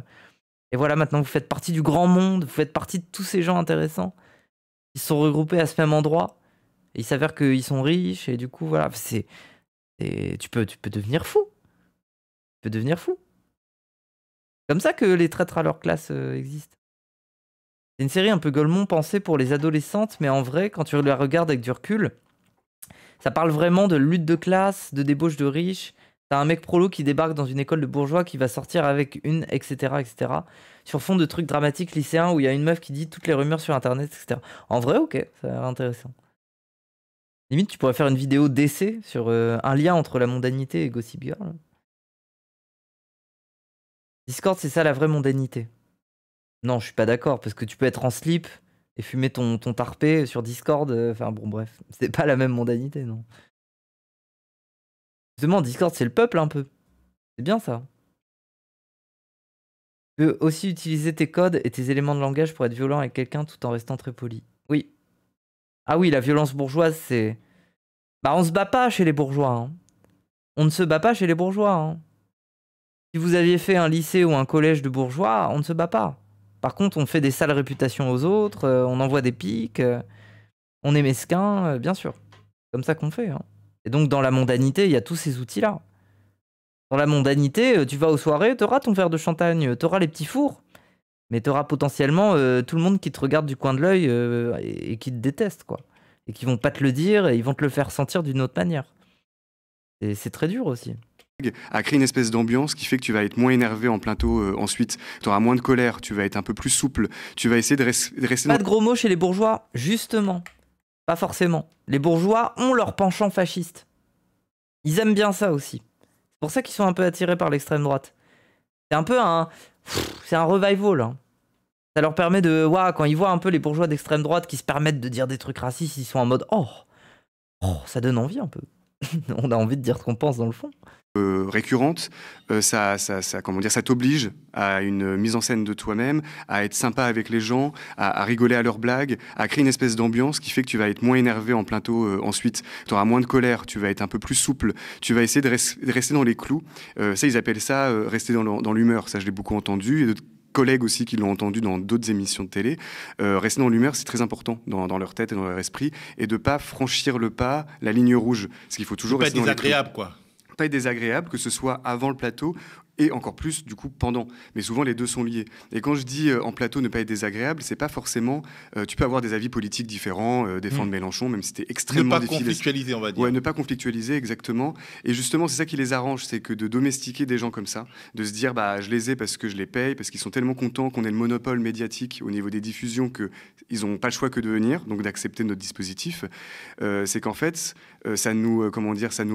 Et voilà, maintenant vous faites partie du grand monde, vous faites partie de tous ces gens intéressants. Ils se sont regroupés à ce même endroit, et il s'avère qu'ils sont riches, et du coup, voilà, tu peux devenir fou. Tu peux devenir fou. C'est comme ça que les traîtres à leur classe existent. C'est une série un peu Golemont pensée pour les adolescentes, mais en vrai, quand tu la regardes avec du recul, ça parle vraiment de lutte de classe, de débauche de riches. T'as un mec prolo qui débarque dans une école de bourgeois qui va sortir avec une, etc., etc. Sur fond de trucs dramatiques lycéens où il y a une meuf qui dit toutes les rumeurs sur Internet, etc. En vrai, ok, ça a l'air intéressant. Limite, tu pourrais faire une vidéo d'essai sur un lien entre la mondanité et Gossip Girl. Discord, c'est ça la vraie mondanité. Non, je suis pas d'accord, parce que tu peux être en slip et fumer ton tarpé sur Discord. Enfin bon, bref, c'est pas la même mondanité, non. Justement, Discord, c'est le peuple un peu. C'est bien ça. Tu peux aussi utiliser tes codes et tes éléments de langage pour être violent avec quelqu'un tout en restant très poli. Oui. Ah oui, la violence bourgeoise, c'est... Bah, on se bat pas chez les bourgeois. Hein. On ne se bat pas chez les bourgeois. Hein. Si vous aviez fait un lycée ou un collège de bourgeois, on ne se bat pas. Par contre, on fait des sales réputations aux autres, on envoie des piques, on est mesquin, bien sûr. Comme ça qu'on fait. Hein. Et donc, dans la mondanité, il y a tous ces outils-là. Dans la mondanité, tu vas aux soirées, t'auras ton verre de champagne, t'auras les petits fours, mais t'auras potentiellement tout le monde qui te regarde du coin de l'œil et qui te déteste, quoi. Et qui vont pas te le dire, et ils vont te le faire sentir d'une autre manière. Et c'est très dur aussi. À créer une espèce d'ambiance qui fait que tu vas être moins énervé en plateau ensuite, tu auras moins de colère, tu vas être un peu plus souple, tu vas essayer de rester Pas de gros mots chez les bourgeois, justement. Pas forcément. Les bourgeois ont leur penchant fasciste. Ils aiment bien ça aussi. C'est pour ça qu'ils sont un peu attirés par l'extrême droite. C'est un peu c'est un revival. Hein. Ça leur permet de... Ouah, quand ils voient un peu les bourgeois d'extrême droite qui se permettent de dire des trucs racistes, ils sont en mode oh, ça donne envie un peu. On a envie de dire ce qu'on pense dans le fond. Récurrente, ça t'oblige à une mise en scène de toi-même, à être sympa avec les gens, à rigoler à leurs blagues, à créer une espèce d'ambiance qui fait que tu vas être moins énervé en plateau ensuite, tu auras moins de colère, tu vas être un peu plus souple, tu vas essayer de rester dans les clous. Ça, ils appellent ça rester dans l'humeur. Ça, je l'ai beaucoup entendu, et d'autres collègues aussi qui l'ont entendu dans d'autres émissions de télé. Rester dans l'humeur, c'est très important dans leur tête et dans leur esprit, et de pas franchir le pas, la ligne rouge. Parce qu'il faut toujours rester dans les clous. Pas désagréable, quoi. Pas être désagréable, que ce soit avant le plateau et encore plus du coup pendant. Mais souvent les deux sont liés. Et quand je dis en plateau ne pas être désagréable, c'est pas forcément... tu peux avoir des avis politiques différents, défendre Mélenchon, même si c'était extrêmement difficile. Ne pas conflictualiser, on va dire. Ouais, ne pas conflictualiser, exactement. Et justement, c'est ça qui les arrange, c'est que de domestiquer des gens comme ça, de se dire je les ai parce que je les paye, parce qu'ils sont tellement contents qu'on ait le monopole médiatique au niveau des diffusions qu'ils n'ont pas le choix que de venir, donc d'accepter notre dispositif. C'est qu'en fait, ça nous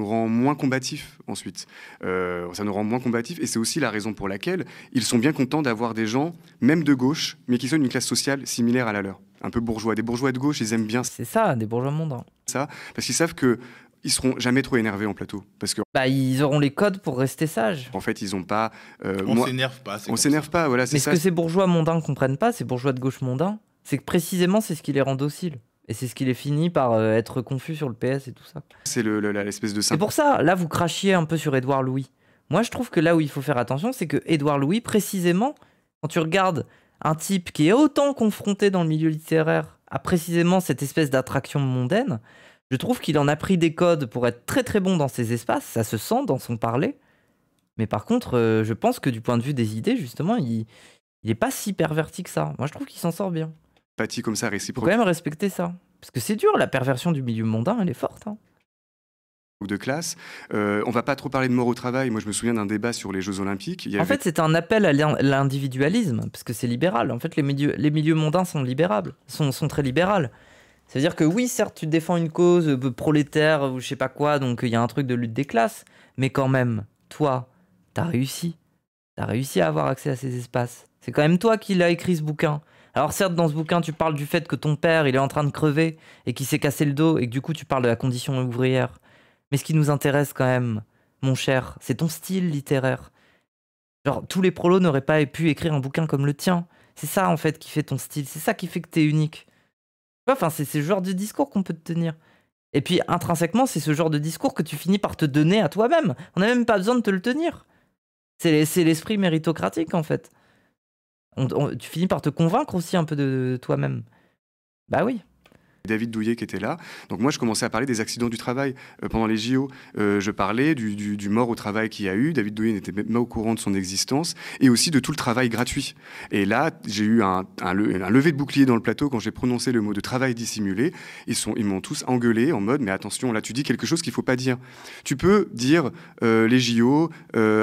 rend moins combatifs ensuite. Ça nous rend moins combatifs, et c'est aussi la raison pour laquelle ils sont bien contents d'avoir des gens, même de gauche, mais qui sont d'une classe sociale similaire à la leur. Un peu bourgeois. Des bourgeois de gauche, ils aiment bien C'est ça, des bourgeois mondains. ça, parce qu'ils savent qu'ils seront jamais trop énervés en plateau. Parce que Ils auront les codes pour rester sages. en fait, ils ont pas... On s'énerve pas. On s'énerve pas, voilà, c'est Mais ça. ce que ces bourgeois mondains comprennent pas, ces bourgeois de gauche mondains, c'est que précisément c'est ce qui les rend dociles. Et c'est ce qui les finit par être confus sur le PS et tout ça. C'est l'espèce de C'est pour ça, là vous crachiez un peu sur Édouard Louis. Moi je trouve que là où il faut faire attention, c'est que Édouard Louis, précisément, quand tu regardes un type qui est autant confronté dans le milieu littéraire à précisément cette espèce d'attraction mondaine, je trouve qu'il en a pris des codes pour être très très bon dans ces espaces, ça se sent dans son parler. Mais par contre, je pense que du point de vue des idées, justement, il est pas si perverti que ça. Moi je trouve qu'il s'en sort bien. Empathie comme ça, Faut réciproque quand même respecter ça. Parce que c'est dur, la perversion du milieu mondain, elle est forte. Hein. de classe. On va pas trop parler de mort au travail. Moi, je me souviens d'un débat sur les Jeux Olympiques. En fait, c'est un appel à l'individualisme, parce que c'est libéral. En fait, les milieux mondains sont libérables, sont très libérales. Ça veut dire que oui, certes, tu défends une cause prolétaire ou je sais pas quoi, donc il y a un truc de lutte des classes, mais quand même, toi, t'as réussi. T'as réussi à avoir accès à ces espaces. C'est quand même toi qui l'as écrit ce bouquin. Alors certes, dans ce bouquin, tu parles du fait que ton père, il est en train de crever et qu'il s'est cassé le dos et que du coup, tu parles de la condition ouvrière. Mais ce qui nous intéresse quand même, mon cher, c'est ton style littéraire. Genre, tous les prolos n'auraient pas pu écrire un bouquin comme le tien. C'est ça, en fait, qui fait ton style. C'est ça qui fait que t'es unique. Enfin, c'est ce genre de discours qu'on peut te tenir. Et puis, intrinsèquement, c'est ce genre de discours que tu finis par te donner à toi-même. On n'a même pas besoin de te le tenir. C'est l'esprit méritocratique, en fait. Tu finis par te convaincre aussi un peu de toi-même. Bah oui. David Douillet qui était là. Donc moi, je commençais à parler des accidents du travail pendant les JO. Je parlais du mort au travail qu'il y a eu. David Douillet n'était même pas au courant de son existence. Et aussi de tout le travail gratuit. Et là, j'ai eu un lever de bouclier dans le plateau quand j'ai prononcé le mot de travail dissimulé. Ils m'ont tous engueulé en mode, mais attention, là, tu dis quelque chose qu'il ne faut pas dire. Tu peux dire les JO,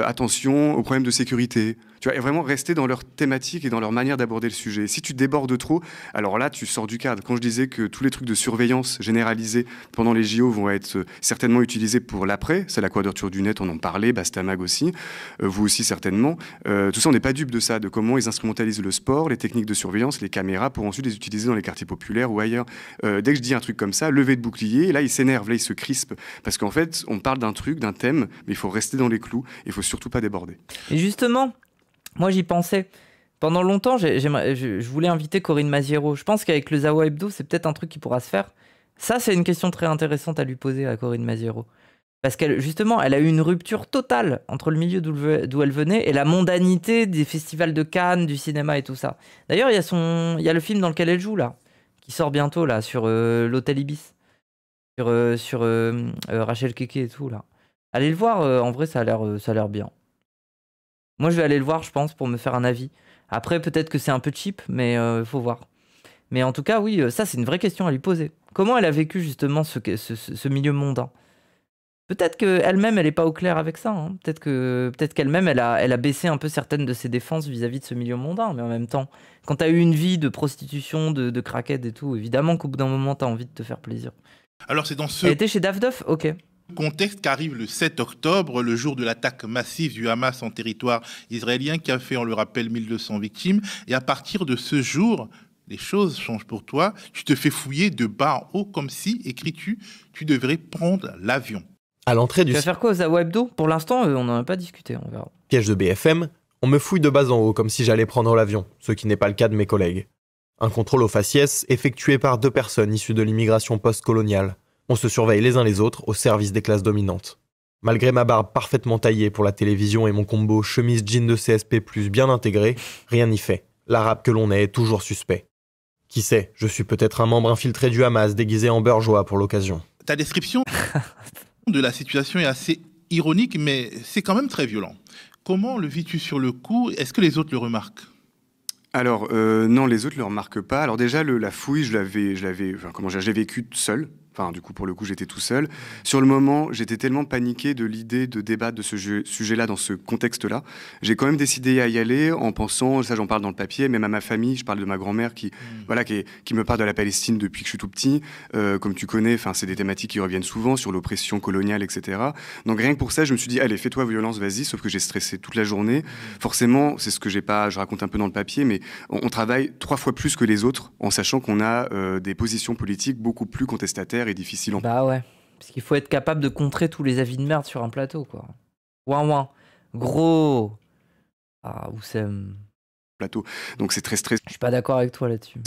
attention aux problèmes de sécurité. Tu vois, et vraiment rester dans leur thématique et dans leur manière d'aborder le sujet. Si tu débordes trop, alors là, tu sors du cadre. Quand je disais que tous les trucs de surveillance généralisée pendant les JO vont être certainement utilisés pour l'après, c'est la quadrature du net, on en parlait, Bastamag aussi, vous aussi certainement. Tout ça, on n'est pas dupe de ça, de comment ils instrumentalisent le sport, les techniques de surveillance, les caméras, pour ensuite les utiliser dans les quartiers populaires ou ailleurs. Dès que je dis un truc comme ça, lever de bouclier, là, ils s'énervent, là, ils se crispent. Parce qu'en fait, on parle d'un truc, d'un thème, mais il faut rester dans les clous, il ne faut surtout pas déborder. Et justement, moi, j'y pensais. Pendant longtemps, je voulais inviter Corinne Maziero. Je pense qu'avec le Zawa Hebdo, c'est peut-être un truc qui pourra se faire. Ça, c'est une question très intéressante à lui poser à Corinne Maziero. Parce qu'elle, justement, elle a eu une rupture totale entre le milieu d'où elle venait et la mondanité des festivals de Cannes, du cinéma et tout ça. D'ailleurs, il y a le film dans lequel elle joue, là, qui sort bientôt, là, sur l'Hôtel Ibis. Sur Rachel Keke et tout, là. Allez le voir, en vrai, ça a l'air bien. Moi, je vais aller le voir, je pense, pour me faire un avis. Après, peut-être que c'est un peu cheap, mais faut voir. Mais en tout cas, oui, ça, c'est une vraie question à lui poser. Comment elle a vécu, justement, ce milieu mondain ? Peut-être qu'elle-même, elle n'est pas au clair avec ça. Hein. Peut-être qu'elle-même, elle a baissé un peu certaines de ses défenses vis-à-vis de ce milieu mondain. Mais en même temps, quand tu as eu une vie de prostitution, de craquette et tout, évidemment qu'au bout d'un moment, tu as envie de te faire plaisir. Alors, c'est dans ce... Elle était chez Dafduf ? Ok. Contexte qu'arrive le 7 octobre, le jour de l'attaque massive du Hamas en territoire israélien qui a fait, on le rappelle, 1200 victimes. Et à partir de ce jour, les choses changent pour toi. Tu te fais fouiller de bas en haut comme si, écris-tu, tu devrais prendre l'avion. À l'entrée du Tu vas faire quoi aux Zawa Hebdo ? Pour l'instant, on n'en a pas discuté, on verra. siège de BFM, on me fouille de bas en haut comme si j'allais prendre l'avion, ce qui n'est pas le cas de mes collègues. Un contrôle au faciès effectué par 2 personnes issues de l'immigration post-coloniale. On se surveille les uns les autres au service des classes dominantes. Malgré ma barbe parfaitement taillée pour la télévision et mon combo chemise jean de CSP+, bien intégré, rien n'y fait. L'arabe que l'on est toujours suspect. Qui sait, je suis peut-être un membre infiltré du Hamas déguisé en bourgeois pour l'occasion. Ta description de la situation est assez ironique, mais c'est quand même très violent. Comment le vis-tu sur le coup? Est-ce que les autres le remarquent? Alors, non, les autres ne le remarquent pas. Alors déjà, la fouille, je l'ai vécue seul. Enfin, du coup, pour le coup, j'étais tout seul. Sur le moment, j'étais tellement paniqué de l'idée de débattre de ce sujet-là, dans ce contexte-là. J'ai quand même décidé à y aller en pensant, ça j'en parle dans le papier, même à ma famille, je parle de ma grand-mère qui me parle de la Palestine depuis que je suis tout petit. Comme tu connais, c'est des thématiques qui reviennent souvent sur l'oppression coloniale, etc. Donc rien que pour ça, je me suis dit, allez, fais-toi violence, vas-y, sauf que j'ai stressé toute la journée. Forcément, c'est ce que je raconte un peu dans le papier, mais on travaille 3 fois plus que les autres, en sachant qu'on a des positions politiques beaucoup plus contestataires et difficile. Bah ouais, parce qu'il faut être capable de contrer tous les avis de merde sur un plateau, quoi. Ouin ouin, gros. Ah, Oussem. Plateau. Donc c'est très stressant. Je suis pas d'accord avec toi là-dessus.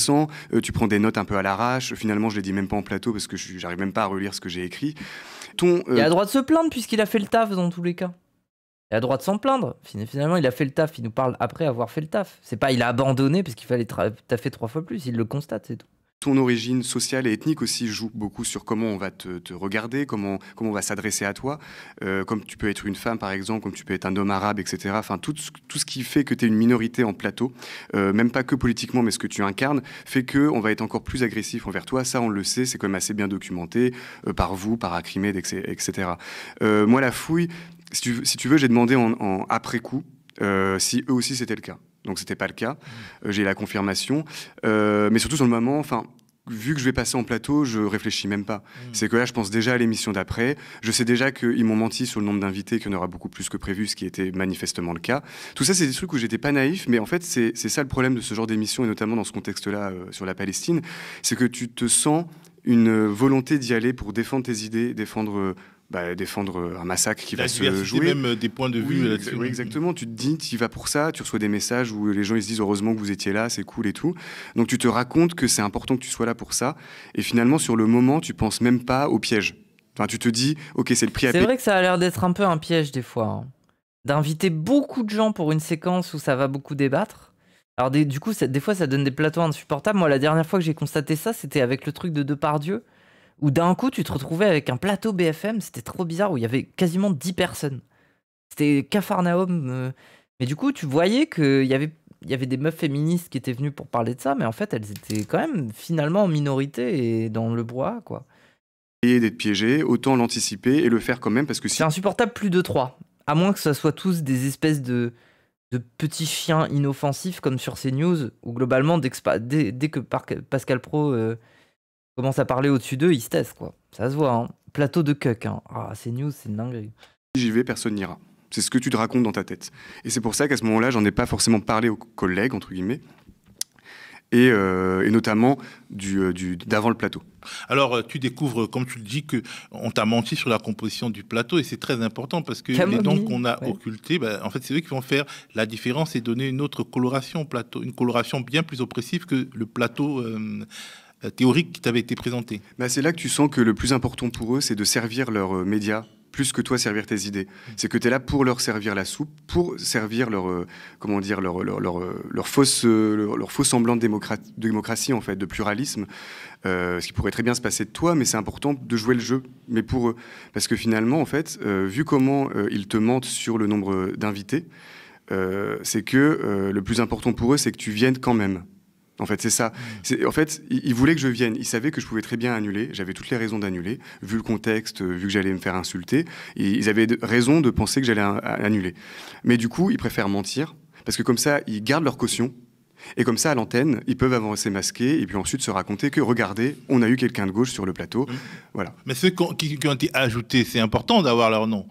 Tu prends des notes un peu à l'arrache. Finalement, je les dis même pas en plateau parce que j'arrive même pas à relire ce que j'ai écrit. Il a le droit de se plaindre puisqu'il a fait le taf dans tous les cas. Il a le droit de s'en plaindre. Finalement, il a fait le taf. Il nous parle après avoir fait le taf. C'est pas il a abandonné parce qu'il fallait taffer 3 fois plus. Il le constate, c'est tout. Ton origine sociale et ethnique aussi joue beaucoup sur comment on va te regarder, comment on va s'adresser à toi. Comme tu peux être une femme, par exemple, comme tu peux être un homme arabe, etc. Enfin, tout ce qui fait que tu es une minorité en plateau, même pas que politiquement, mais ce que tu incarnes, fait qu'on va être encore plus agressif envers toi. Ça, on le sait, c'est quand même assez bien documenté par vous, par Acrimed, etc. Moi, la fouille, si tu veux, j'ai demandé en après-coup si eux aussi c'était le cas. Donc c'était pas le cas, j'ai la confirmation, mais surtout sur le moment, vu que je vais passer en plateau, je réfléchis même pas. C'est que là, je pense déjà à l'émission d'après, je sais déjà qu'ils m'ont menti sur le nombre d'invités, qu'il y en aura beaucoup plus que prévu, ce qui était manifestement le cas. Tout ça, c'est des trucs où j'étais pas naïf, mais en fait, c'est ça le problème de ce genre d'émission, et notamment dans ce contexte-là sur la Palestine, c'est que tu te sens une volonté d'y aller pour défendre tes idées, défendre un massacre qui va se jouer. Même des points de vue là-dessus. Oui, exactement. Tu te dis, tu y vas pour ça, tu reçois des messages où les gens ils se disent heureusement que vous étiez là, c'est cool et tout. Donc tu te racontes que c'est important que tu sois là pour ça. Et finalement, sur le moment, tu penses même pas au piège. Enfin, tu te dis, ok, c'est le prix à payer. C'est vrai que ça a l'air d'être un peu un piège des fois. Hein. D'inviter beaucoup de gens pour une séquence où ça va beaucoup débattre. Alors du coup, des fois, ça donne des plateaux insupportables. Moi, la dernière fois que j'ai constaté ça, c'était avec le truc de Depardieu. Où d'un coup, tu te retrouvais avec un plateau BFM, c'était trop bizarre, où il y avait quasiment 10 personnes. C'était Capharnaüm. Mais du coup, tu voyais qu'il y avait des meufs féministes qui étaient venues pour parler de ça, mais en fait, elles étaient quand même finalement en minorité et dans le brouhaha, quoi. Et d'être piégé, autant l'anticiper et le faire quand même, parce que si... C'est insupportable plus de 3. À moins que ce soit tous des espèces de petits chiens inoffensifs comme sur CNews, où globalement, dès que Pascal Praud... commence à parler au-dessus d'eux, ils se taisent, quoi. Ça se voit, hein. Plateau de cuck, hein. Ah, c'est news, c'est une dinguerie. Si j'y vais, personne n'ira. C'est ce que tu te racontes dans ta tête. Et c'est pour ça qu'à ce moment-là, j'en ai pas forcément parlé aux collègues, entre guillemets, et notamment d'avant le plateau. Alors, tu découvres, comme tu le dis, qu'on t'a menti sur la composition du plateau, et c'est très important parce que les dons qu'on a occultés, en fait, c'est eux qui vont faire la différence et donner une autre coloration au plateau, une coloration bien plus oppressive que le plateau théorique qui t'avait été présenté. C'est là que tu sens que le plus important pour eux, c'est de servir leurs médias plus que toi servir tes idées. C'est que tu es là pour leur servir la soupe, pour servir leur faux semblant de démocratie, en fait, de pluralisme, ce qui pourrait très bien se passer de toi, mais c'est important de jouer le jeu, mais pour eux. Parce que finalement, en fait, vu comment ils te mentent sur le nombre d'invités, c'est que le plus important pour eux, c'est que tu viennes quand même. En fait, c'est ça. En fait, ils voulaient que je vienne. Ils savaient que je pouvais très bien annuler. J'avais toutes les raisons d'annuler, vu le contexte, vu que j'allais me faire insulter. Ils avaient raison de penser que j'allais annuler. Mais du coup, ils préfèrent mentir, parce que comme ça, ils gardent leur caution. Et comme ça, à l'antenne, ils peuvent avancer masqués et puis ensuite se raconter que, regardez, on a eu quelqu'un de gauche sur le plateau. Voilà. Mais ceux qui ont été ajoutés, c'est important d'avoir leur nom.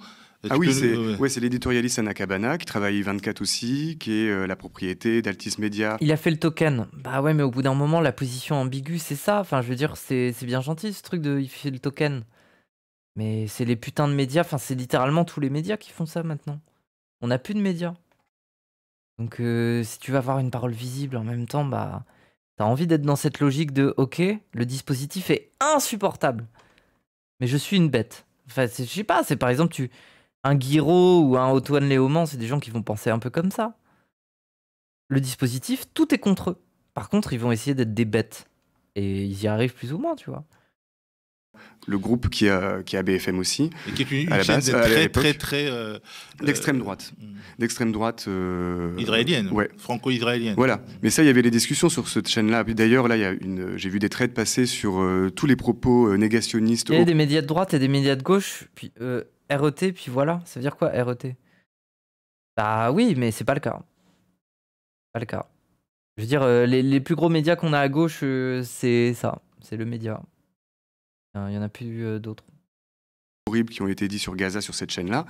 Ah oui, c'est l'éditorialiste Anna Cabana, qui travaille 24 aussi, qui est la propriété d'Altis Media. Il a fait le token. Bah ouais, mais au bout d'un moment, la position ambiguë, c'est ça. Enfin, je veux dire, c'est bien gentil ce truc de il fait le token. Mais c'est les putains de médias, enfin, c'est littéralement tous les médias qui font ça maintenant. On n'a plus de médias. Donc, si tu veux avoir une parole visible en même temps, bah, t'as envie d'être dans cette logique de ok, le dispositif est insupportable, mais je suis une bête. Enfin, je sais pas, c'est par exemple, un Guiraud ou un Antoine Léaumont, c'est des gens qui vont penser un peu comme ça. Le dispositif, tout est contre eux. Par contre, ils vont essayer d'être des bêtes. Et ils y arrivent plus ou moins, tu vois. Le groupe qui a BFM aussi. Et qui est une à la chaîne base, très d'extrême droite. D'extrême droite. Israélienne, ouais. Franco-israélienne. Voilà. Mais ça, il y avait des discussions sur cette chaîne-là. D'ailleurs, là, j'ai vu des threads passer sur tous les propos négationnistes. Il y a des médias de droite et des médias de gauche, puis RET, puis voilà. Ça veut dire quoi, RET? Bah oui, mais c'est pas le cas. Pas le cas. Je veux dire, les plus gros médias qu'on a à gauche, c'est ça. C'est le média. Il y en a plus d'autres. Horribles qui ont été dits sur Gaza sur cette chaîne-là.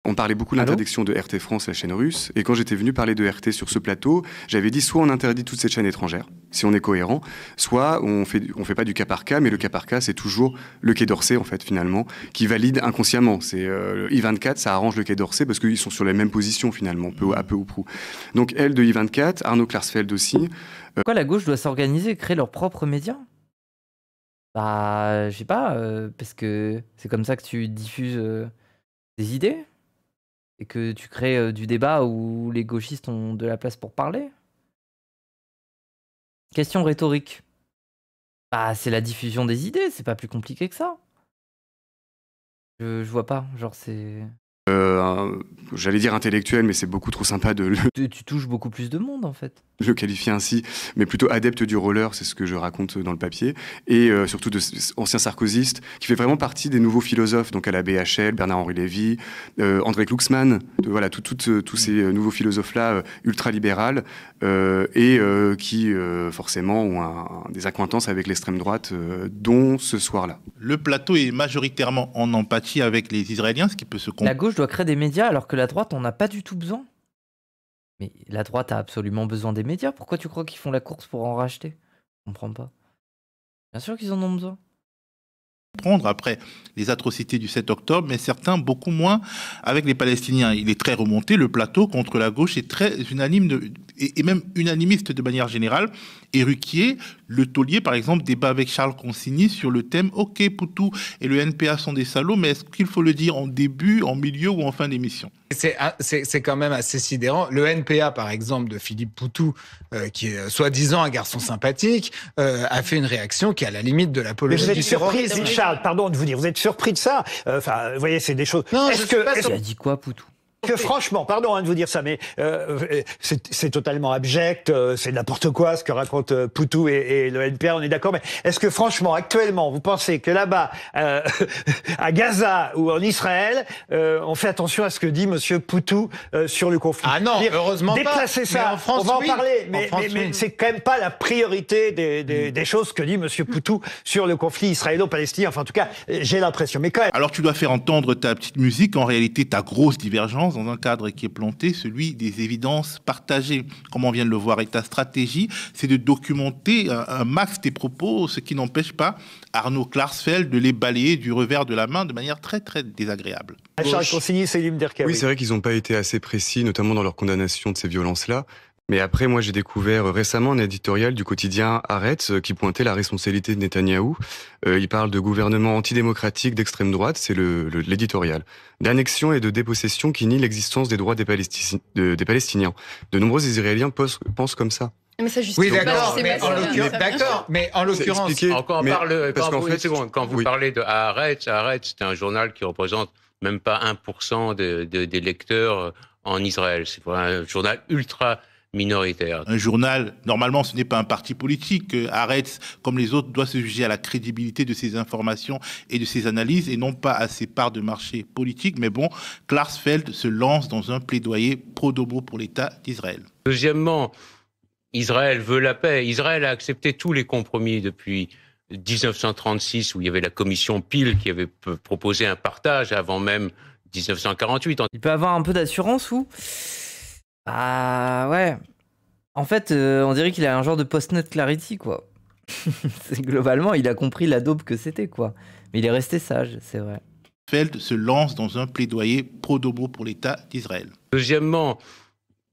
On parlait beaucoup de l'interdiction de RT France, la chaîne russe. Et quand j'étais venu parler de RT sur ce plateau, j'avais dit soit on interdit toutes ces chaînes étrangères, si on est cohérent, soit on fait pas du cas par cas, mais le cas par cas, c'est toujours le Quai d'Orsay, en fait, finalement, qui valide inconsciemment. C'est I24, ça arrange le Quai d'Orsay parce qu'ils sont sur les mêmes positions, finalement, à peu ou prou. Donc, elle de I24, Arnaud Klarsfeld aussi. Pourquoi la gauche doit s'organiser et créer leurs propres médias? Bah, je sais pas, parce que c'est comme ça que tu diffuses des idées et que tu crées du débat où les gauchistes ont de la place pour parler. Question rhétorique. Bah, c'est la diffusion des idées, c'est pas plus compliqué que ça. Je vois pas, genre c'est... J'allais dire intellectuel, mais c'est beaucoup trop sympa de Tu touches beaucoup plus de monde en fait. le qualifier ainsi, mais plutôt adepte du roller, c'est ce que je raconte dans le papier, et surtout ancien sarkozyste, qui fait vraiment partie des nouveaux philosophes, donc à la BHL, Bernard-Henri Lévy, André Glucksmann, voilà, tous ces nouveaux philosophes-là ultra-libérales, et qui forcément ont des accointances avec l'extrême droite, dont ce soir-là. Le plateau est majoritairement en empathie avec les Israéliens, ce qui peut se comprendre. La gauche doit créer des médias alors que la droite on n'a pas du tout besoin. Mais la droite a absolument besoin des médias. Pourquoi tu crois qu'ils font la course pour en racheter? Je comprends pas. Bien sûr qu'ils en ont besoin. Après les atrocités du 7 octobre, mais certains beaucoup moins avec les Palestiniens. Il est très remonté, le plateau contre la gauche est très unanime et même unanimiste de manière générale. Et Ruquier, le taulier par exemple, débat avec Charles Consigny sur le thème « Ok, Poutou et le NPA sont des salauds, mais est-ce qu'il faut le dire en début, en milieu ou en fin d'émission ?» C'est quand même assez sidérant. Le NPA, par exemple, de Philippe Poutou, qui est soi-disant un garçon sympathique, a fait une réaction qui est à la limite de l'apologie du terrorisme. Surpris, Charles, pardon de vous dire, vous êtes surpris de ça? Enfin, vous voyez, c'est des choses... Non, Il a dit quoi, Poutou? Que franchement, pardon de vous dire ça, mais c'est totalement abject, c'est n'importe quoi ce que raconte Poutou et le NPA, on est d'accord, mais est-ce que franchement, actuellement, vous pensez que là-bas, à Gaza ou en Israël, on fait attention à ce que dit monsieur Poutou sur le conflit? Ah non, heureusement pas. Déplacer ça, en France, on va en oui. parler, mais Oui. c'est quand même pas la priorité des choses que dit monsieur Poutou sur le conflit israélo-palestinien. Enfin, en tout cas, j'ai l'impression, mais quand même. Alors tu dois faire entendre ta petite musique, en réalité ta grosse divergence dans un cadre qui est planté, celui des évidences partagées. Comme on vient de le voir, et ta stratégie, c'est de documenter un max tes propos, ce qui n'empêche pas Arnaud Klarsfeld de les balayer du revers de la main de manière très très désagréable. Charles Consigny, Céline Derkaoui. Oui, c'est vrai qu'ils n'ont pas été assez précis, notamment dans leur condamnation de ces violences-là. Mais après, moi, j'ai découvert récemment un éditorial du quotidien Haaretz qui pointait la responsabilité de Netanyahou. Il parle de gouvernement antidémocratique d'extrême droite, c'est l'éditorial. D'annexion et de dépossession qui nie l'existence des droits des Palestiniens. De nombreux Israéliens pensent comme ça. Mais ça justifie Oui, pas d'accord, forcément mais en l'occurrence, quand vous parlez de Haaretz, c'est un journal qui représente même pas 1% des lecteurs en Israël. C'est un journal ultra minoritaire. Un journal, normalement, ce n'est pas un parti politique. Haaretz, comme les autres, doit se juger à la crédibilité de ses informations et de ses analyses et non pas à ses parts de marché politique. Mais bon, Klarsfeld se lance dans un plaidoyer pro-domo pour l'État d'Israël. Deuxièmement, Israël veut la paix. Israël a accepté tous les compromis depuis 1936, où il y avait la commission Peel qui avait proposé un partage avant même 1948. Il peut avoir un peu d'assurance ou... Ah ouais. En fait, on dirait qu'il a un genre de post-nut clarity, quoi. Globalement, il a compris la daube que c'était, quoi. Mais il est resté sage, c'est vrai. Feld se lance dans un plaidoyer pro-domo pour l'État d'Israël. Deuxièmement,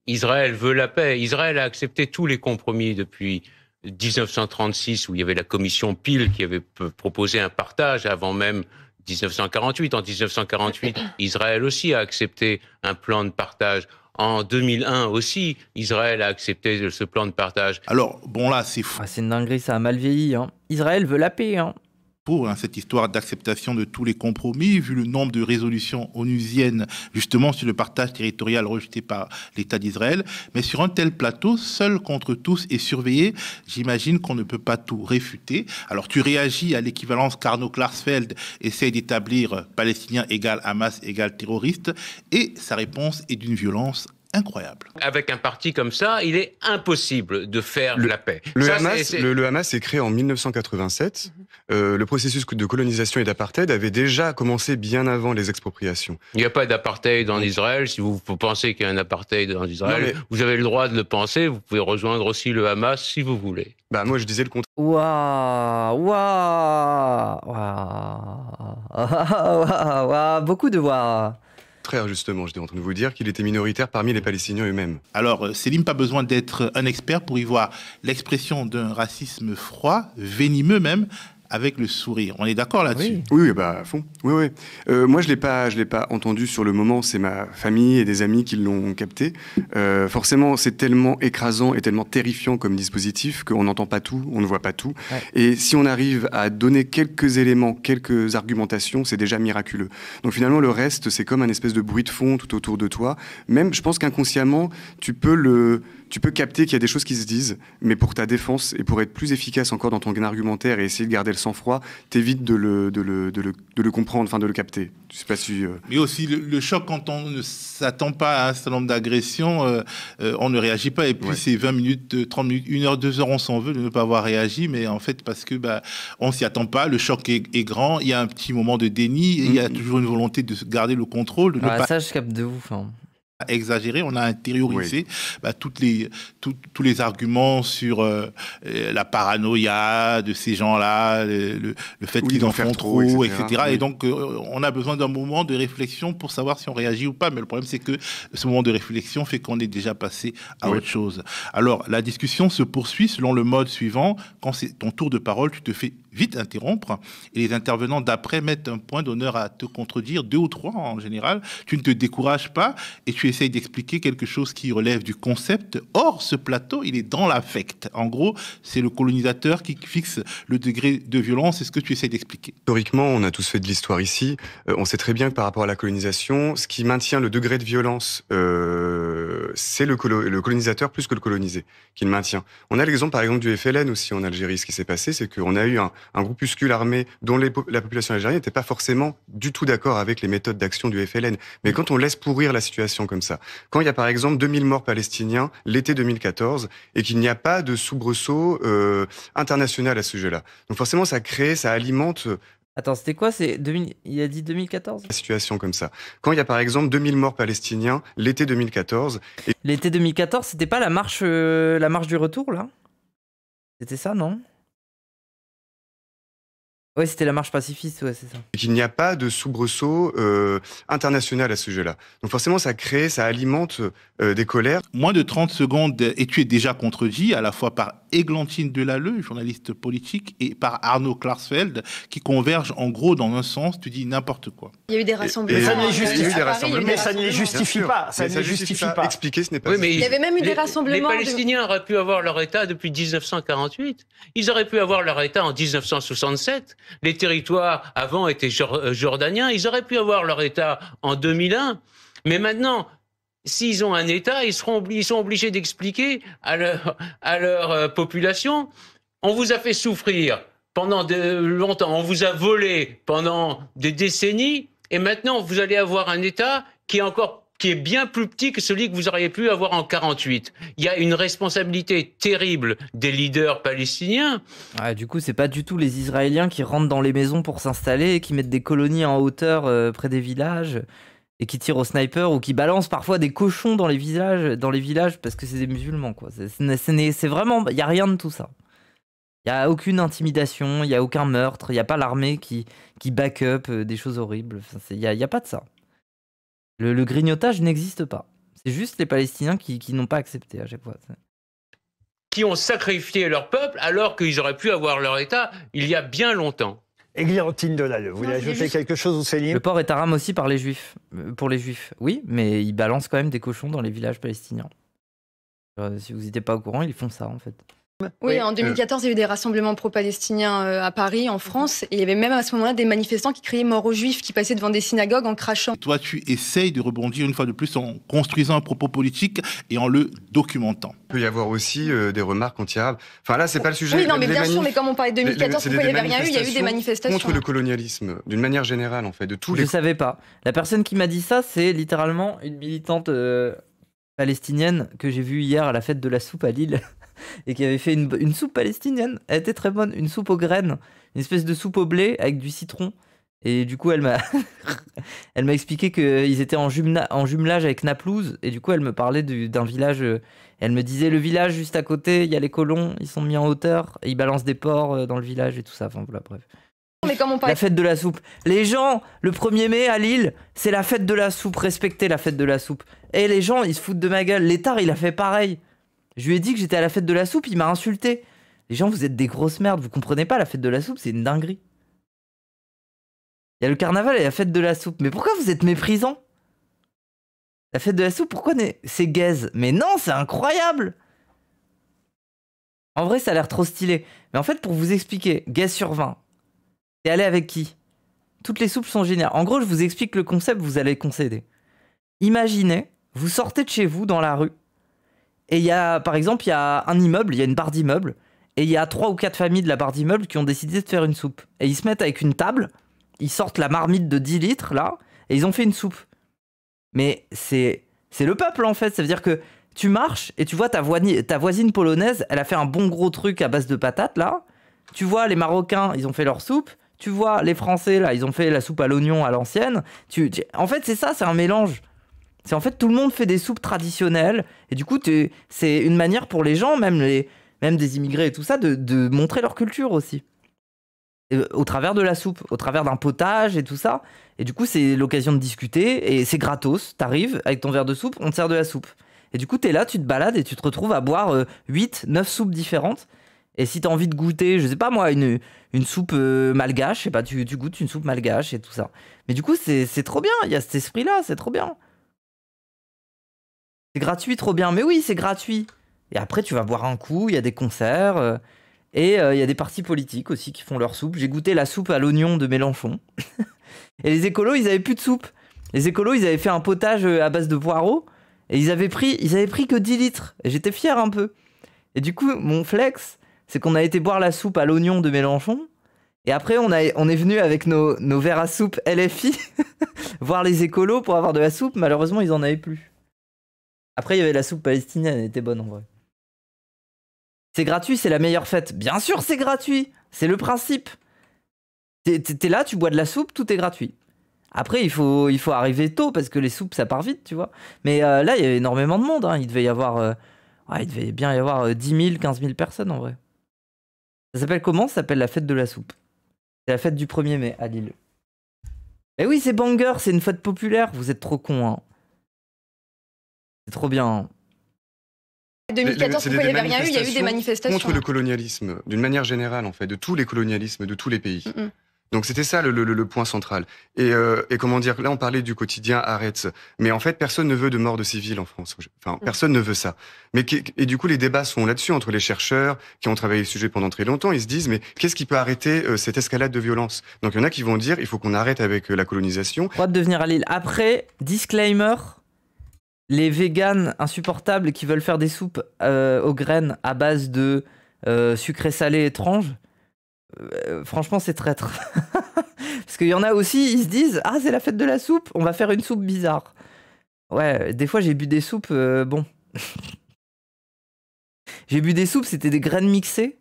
Israël veut la paix. Israël a accepté tous les compromis depuis 1936, où il y avait la commission Peel qui avait proposé un partage avant même 1948. En 1948, Israël aussi a accepté un plan de partage En 2001 aussi, Israël a accepté ce plan de partage. Alors, bon là, c'est fou. Ah, c'est une dinguerie, ça a mal vieilli. Hein. Israël veut la paix. Hein. Cette histoire d'acceptation de tous les compromis, vu le nombre de résolutions onusiennes justement sur le partage territorial rejeté par l'État d'Israël. Mais sur un tel plateau, seul contre tous et surveillé, j'imagine qu'on ne peut pas tout réfuter. Alors tu réagis à l'équivalence qu'Arnaud Klarsfeld essaye d'établir Palestinien égale Hamas égale terroriste, et sa réponse est d'une violence incroyable. Avec un parti comme ça, il est impossible de faire la paix. Le Hamas est créé en 1987. Le processus de colonisation et d'apartheid avait déjà commencé bien avant les expropriations. Il n'y a pas d'apartheid en Israël. Si vous pensez qu'il y a un apartheid en Israël, vous avez le droit de le penser. Vous pouvez rejoindre aussi le Hamas si vous voulez. Bah moi je disais le contraire. Beaucoup de waouh. Justement, j'étais en train de vous dire qu'il était minoritaire parmi les Palestiniens eux-mêmes. Alors, Célim, pas besoin d'être un expert pour y voir l'expression d'un racisme froid, venimeux même, avec le sourire. On est d'accord là-dessus? Oui, bah à fond. Oui. Moi, je l'ai pas entendu sur le moment. C'est ma famille et des amis qui l'ont capté. Forcément, c'est tellement écrasant et tellement terrifiant comme dispositif qu'on n'entend pas tout, on ne voit pas tout. Ouais. Et si on arrive à donner quelques éléments, quelques argumentations, c'est déjà miraculeux. Donc finalement, le reste, c'est comme un espèce de bruit de fond tout autour de toi. Même, je pense qu'inconsciemment, tu peux capter qu'il y a des choses qui se disent, mais pour ta défense et pour être plus efficace encore dans ton argumentaire et essayer de garder le sang-froid, t'évites de le comprendre, enfin de le capter. Je sais pas si. Mais aussi le choc quand on ne s'attend pas à un certain nombre d'agressions, on ne réagit pas. Et puis c'est 20 minutes, 30 minutes, 1 heure, 2 heures, on s'en veut de ne pas avoir réagi, mais en fait parce que on s'y attend pas, le choc est grand, il y a un petit moment de déni, et il y a toujours une volonté de garder le contrôle, de ne pas. Ça je capte de ouf. Hein. Exagéré, on a intériorisé tous les arguments sur la paranoïa de ces gens-là, le fait qu'ils en font trop, etc. Et donc, on a besoin d'un moment de réflexion pour savoir si on réagit ou pas. Mais le problème, c'est que ce moment de réflexion fait qu'on est déjà passé à autre chose. Alors, la discussion se poursuit selon le mode suivant. Quand c'est ton tour de parole, tu te fais vite interrompre et les intervenants d'après mettent un point d'honneur à te contredire, 2 ou 3 en général. Tu ne te décourages pas et tu essayes d'expliquer quelque chose qui relève du concept. Or, ce plateau, il est dans l'affect. En gros, c'est le colonisateur qui fixe le degré de violence. C'est ce que tu essayes d'expliquer. Historiquement, on a tous fait de l'histoire ici. On sait très bien que par rapport à la colonisation, ce qui maintient le degré de violence, c'est le colonisateur plus que le colonisé qui le maintient. On a l'exemple, par exemple, du FLN aussi en Algérie. Ce qui s'est passé, c'est qu'on a eu un groupuscule armé dont la population algérienne n'était pas forcément du tout d'accord avec les méthodes d'action du FLN. Mais quand on laisse pourrir la situation comme ça, quand il y a par exemple 2000 morts palestiniens l'été 2014 et qu'il n'y a pas de soubresaut international à ce sujet-là, donc forcément ça alimente... Attends, c'était quoi? Il a dit 2014? La situation comme ça. Quand il y a par exemple 2000 morts palestiniens l'été 2014... L'été 2014, c'était pas la marche du retour, là? C'était ça, non? Oui, c'était la marche pacifiste, ouais, c'est ça. Et qu'il n'y a pas de soubresaut international à ce sujet-là. Donc forcément, ça alimente des colères. Moins de 30 secondes et tu es déjà contredit, à la fois par Églantine Delalleux, journaliste politique, et par Arnaud Klarsfeld, qui convergent en gros dans un sens, tu dis n'importe quoi. Il y a eu des rassemblements. Mais ça ne les justifie pas. Ça ne les justifie pas. Expliquer, ce n'est pas... Oui, mais il y avait même eu des rassemblements. Les Palestiniens auraient pu avoir leur État depuis 1948. Ils auraient pu avoir leur État en 1967. Les territoires avant étaient jordaniens, ils auraient pu avoir leur État en 2001, mais maintenant, s'ils ont un État, ils sont obligés d'expliquer à leur population, on vous a fait souffrir pendant longtemps, on vous a volé pendant des décennies, et maintenant vous allez avoir un État qui est bien plus petit que celui que vous auriez pu avoir en 48. Il y a une responsabilité terrible des leaders palestiniens. Ouais, du coup, c'est pas du tout les Israéliens qui rentrent dans les maisons pour s'installer et qui mettent des colonies en hauteur près des villages et qui tirent au sniper ou qui balancent parfois des cochons dans les villages parce que c'est des musulmans, quoi. C'est vraiment... Il n'y a rien de tout ça. Il n'y a aucune intimidation, il n'y a aucun meurtre, il n'y a pas l'armée qui back up des choses horribles. Il n'y a pas de ça. Le grignotage n'existe pas. C'est juste les Palestiniens qui n'ont pas accepté à chaque fois. Qui ont sacrifié leur peuple alors qu'ils auraient pu avoir leur État il y a bien longtemps. Églantine Delalleux, vous voulez Non, je voulais ajouter juste- quelque chose, Céline? Le porc est haram aussi par les juifs, pour les juifs. Oui, mais ils balancent quand même des cochons dans les villages palestiniens. Si vous n'étiez pas au courant, ils font ça en fait. Oui, en 2014, il y a eu des rassemblements pro-palestiniens à Paris, en France, et il y avait même à ce moment-là des manifestants qui criaient mort aux juifs, qui passaient devant des synagogues en crachant. Toi, tu essayes de rebondir une fois de plus en construisant un propos politique et en le documentant. Il peut y avoir aussi des remarques anti-arabes. Enfin là, c'est pas le sujet. Oui, non, mais Les bien sûr, manifs- mais comme on parlait de 2014, c'est pourquoi il des n'y avait rien eu? Il y a eu des manifestations. contre le colonialisme, d'une manière générale en fait, de tous Je les. savais pas. La personne qui m'a dit ça, c'est littéralement une militante palestinienne que j'ai vue hier à la fête de la soupe à Lille et qui avait fait une soupe palestinienne. Elle était très bonne, une soupe aux graines, une espèce de soupe au blé avec du citron. Et du coup, elle m'a elle m'a expliqué qu'ils étaient en jumelage avec Naplouse. Et du coup, elle me parlait d'un village. Elle me disait le village juste à côté, il y a les colons, ils sont mis en hauteur et ils balancent des porcs dans le village et tout ça. Enfin voilà, bref. Mais comme on La parlait fête de la soupe. Les gens, le 1er mai à Lille, c'est la fête de la soupe. Respectez la fête de la soupe. Et les gens, ils se foutent de ma gueule. L'État, il a fait pareil. Je lui ai dit que j'étais à la fête de la soupe, il m'a insulté. Les gens, vous êtes des grosses merdes. Vous comprenez pas, la fête de la soupe, c'est une dinguerie. Il y a le carnaval et la fête de la soupe. Mais pourquoi vous êtes méprisants? La fête de la soupe, pourquoi c'est gaze? Mais non, c'est incroyable. En vrai, ça a l'air trop stylé. Mais en fait, pour vous expliquer, gaze sur 20. Et allez avec qui? Toutes les soupes sont géniales. En gros, je vous explique le concept, vous allez concéder. Imaginez, vous sortez de chez vous dans la rue, et il y a, par exemple, il y a un immeuble, il y a une barre d'immeuble, et il y a 3 ou 4 familles de la barre d'immeuble qui ont décidé de faire une soupe. Et ils se mettent avec une table, ils sortent la marmite de 10 litres, là, et ils ont fait une soupe. Mais c'est le peuple, en fait. Ça veut dire que tu marches, et tu vois ta voisine polonaise, elle a fait un bon gros truc à base de patates, là. Tu vois, les Marocains, ils ont fait leur soupe. Tu vois, les Français, là, ils ont fait la soupe à l'oignon à l'ancienne. En fait, c'est ça, c'est un mélange. C'est en fait, tout le monde fait des soupes traditionnelles. Et du coup, c'est une manière pour les gens, même des immigrés et tout ça, de montrer leur culture aussi. Au travers de la soupe, au travers d'un potage et tout ça. Et du coup, c'est l'occasion de discuter. Et c'est gratos. T'arrives avec ton verre de soupe, on te sert de la soupe. Et du coup, t'es là, tu te balades et tu te retrouves à boire 8, 9 soupes différentes. Et si t'as envie de goûter, je sais pas moi, une soupe malgache, je sais pas, tu goûtes une soupe malgache et tout ça. Mais du coup, c'est trop bien, il y a cet esprit-là, c'est trop bien. C'est gratuit, trop bien. Mais oui, c'est gratuit. Et après, tu vas boire un coup, il y a des concerts, et il y a des partis politiques aussi qui font leur soupe. J'ai goûté la soupe à l'oignon de Mélenchon. Et les écolos, ils avaient plus de soupe. Les écolos, ils avaient fait un potage à base de poireaux, et ils avaient pris que 10 litres. Et j'étais fier un peu. Et du coup, mon flex, c'est qu'on a été boire la soupe à l'oignon de Mélenchon. Et après, on est venu avec nos verres à soupe LFI voir les écolos pour avoir de la soupe. Malheureusement, ils en avaient plus. Après, il y avait la soupe palestinienne, elle était bonne en vrai. C'est gratuit, c'est la meilleure fête. Bien sûr, c'est gratuit. C'est le principe. T'es là, tu bois de la soupe, tout est gratuit. Après, il faut arriver tôt parce que les soupes, ça part vite, tu vois. Mais là, il y avait énormément de monde. Hein. Il devait bien y avoir 10 000, 15 000 personnes en vrai. Ça s'appelle comment? Ça s'appelle la fête de la soupe. C'est la fête du 1er mai à Lille. Eh oui, c'est banger, c'est une fête populaire. Vous êtes trop cons, hein. C'est trop bien. Hein. 2014, pourquoi il n'y avait rien eu? Il y a eu des manifestations. Contre le colonialisme, d'une manière générale en fait, de tous les colonialismes, de tous les pays. Donc c'était ça le point central. Et comment dire, là on parlait du quotidien Haaretz, mais en fait personne ne veut de mort de civils en France. Enfin, personne ne veut ça. Et du coup les débats sont là-dessus entre les chercheurs qui ont travaillé le sujet pendant très longtemps. Ils se disent mais qu'est-ce qui peut arrêter cette escalade de violence? Donc il y en a qui vont dire il faut qu'on arrête avec la colonisation. Droit de venir à Lille. Après, disclaimer, les véganes insupportables qui veulent faire des soupes aux graines à base de sucré salé étrange. Franchement, c'est traître. Parce qu'il y en a aussi, ils se disent ah, c'est la fête de la soupe, on va faire une soupe bizarre. Ouais, des fois j'ai bu des soupes, bon. J'ai bu des soupes, c'était des graines mixées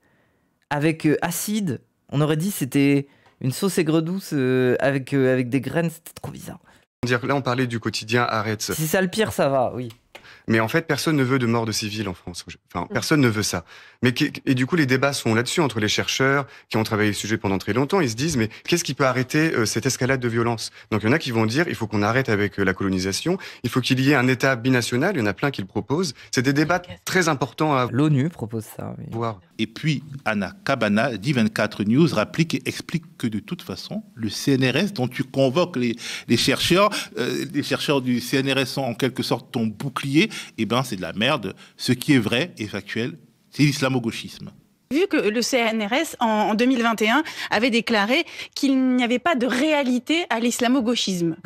avec acide. On aurait dit c'était une sauce aigre douce avec des graines, c'était trop bizarre. Là on parlait du quotidien Haaretz. Si c'est ça le pire, ça va, oui. Mais en fait, personne ne veut de mort de civils en France. Enfin, personne ne veut ça. Et du coup, les débats sont là-dessus entre les chercheurs qui ont travaillé le sujet pendant très longtemps. Ils se disent, mais qu'est-ce qui peut arrêter cette escalade de violence? Donc, il y en a qui vont dire, il faut qu'on arrête avec la colonisation. Il faut qu'il y ait un État binational. Il y en a plein qui le proposent. C'est des débats très importants à L'ONU propose ça, oui. voir. Et puis, Anna Cabana, dit24 News, rapplique et explique que de toute façon, le CNRS, dont tu convoques les chercheurs du CNRS sont en quelque sorte ton bouclier, eh ben, c'est de la merde. Ce qui est vrai et factuel, c'est l'islamo-gauchisme. Vu que le CNRS, en 2021, avait déclaré qu'il n'y avait pas de réalité à l'islamo-gauchisme.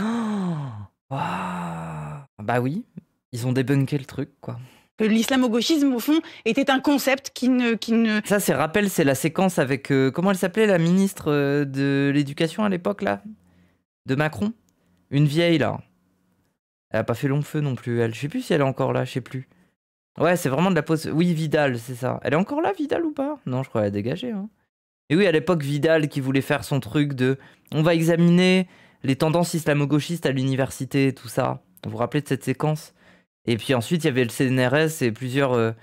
Bah oui, ils ont débunké le truc, quoi. Que l'islamo-gauchisme, au fond, était un concept qui ne... Ça, c'est la séquence avec... comment elle s'appelait, la ministre de l'Éducation à l'époque, là? De Macron? Une vieille, là. Elle a pas fait long feu non plus, elle. Je sais plus si elle est encore là, je sais plus. Ouais, c'est vraiment de la pause... Oui, Vidal, c'est ça. Elle est encore là, Vidal, ou pas? Non, je crois qu'elle a dégagé. Hein. Et oui, à l'époque, Vidal qui voulait faire son truc de... On va examiner les tendances islamo-gauchistes à l'université, tout ça. Vous vous rappelez de cette séquence? Et puis ensuite, il y avait le CNRS et plusieurs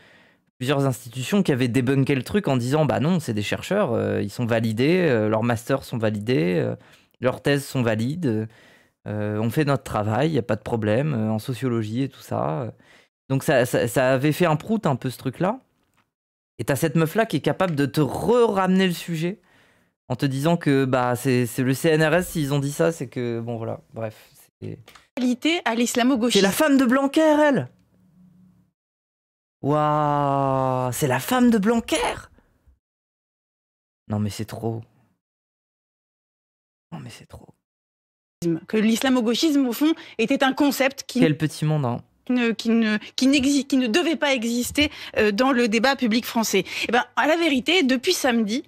institutions qui avaient débunké le truc en disant « Bah non, c'est des chercheurs, ils sont validés, leurs masters sont validés, leurs thèses sont valides, on fait notre travail, il n'y a pas de problème, en sociologie et tout ça. » Donc ça avait fait un prout un peu ce truc-là. Et t'as cette meuf-là qui est capable de te ramener le sujet en te disant que bah, c'est le CNRS, s'ils ont dit ça, c'est que... Bon voilà, bref. Réalité à l'islamo-gauchisme. C'est la femme de Blanquer, elle. Waouh, c'est la femme de Blanquer. Non mais c'est trop. Non mais c'est trop. Que l'islamo-gauchisme, au fond, était un concept qui... Quel petit monde, hein. Qui ne devait pas exister dans le débat public français. Et ben, à la vérité, depuis samedi,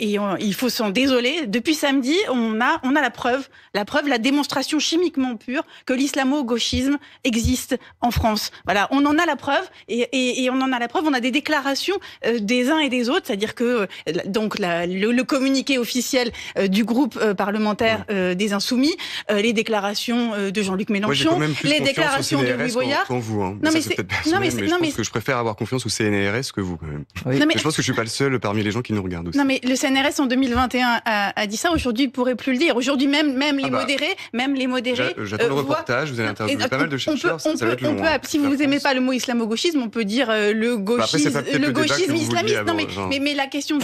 il faut s'en désoler. Depuis samedi, on a la preuve, la démonstration chimiquement pure que l'islamo-gauchisme existe en France. Voilà, on en a la preuve et on en a la preuve. On a des déclarations des uns et des autres, c'est-à-dire que donc le communiqué officiel du groupe parlementaire des Insoumis, les déclarations de Jean-Luc Mélenchon, les déclarations de Louis Boyard. Vous, hein. Non mais c'est je pense que je préfère avoir confiance au CNRS que vous quand même. Oui. Non, mais je pense que je suis pas le seul parmi les gens qui nous regardent aussi. Non mais le CNRS en 2021 a dit ça. Aujourd'hui, il pourrait plus le dire. Aujourd'hui, même les modérés. J'attends le reportage. Vous allez interviewer pas mal de chercheurs. Ça va être long. Si vous aimez pas le mot islamo-gauchisme, on peut dire le gauchisme islamiste. Non mais la question.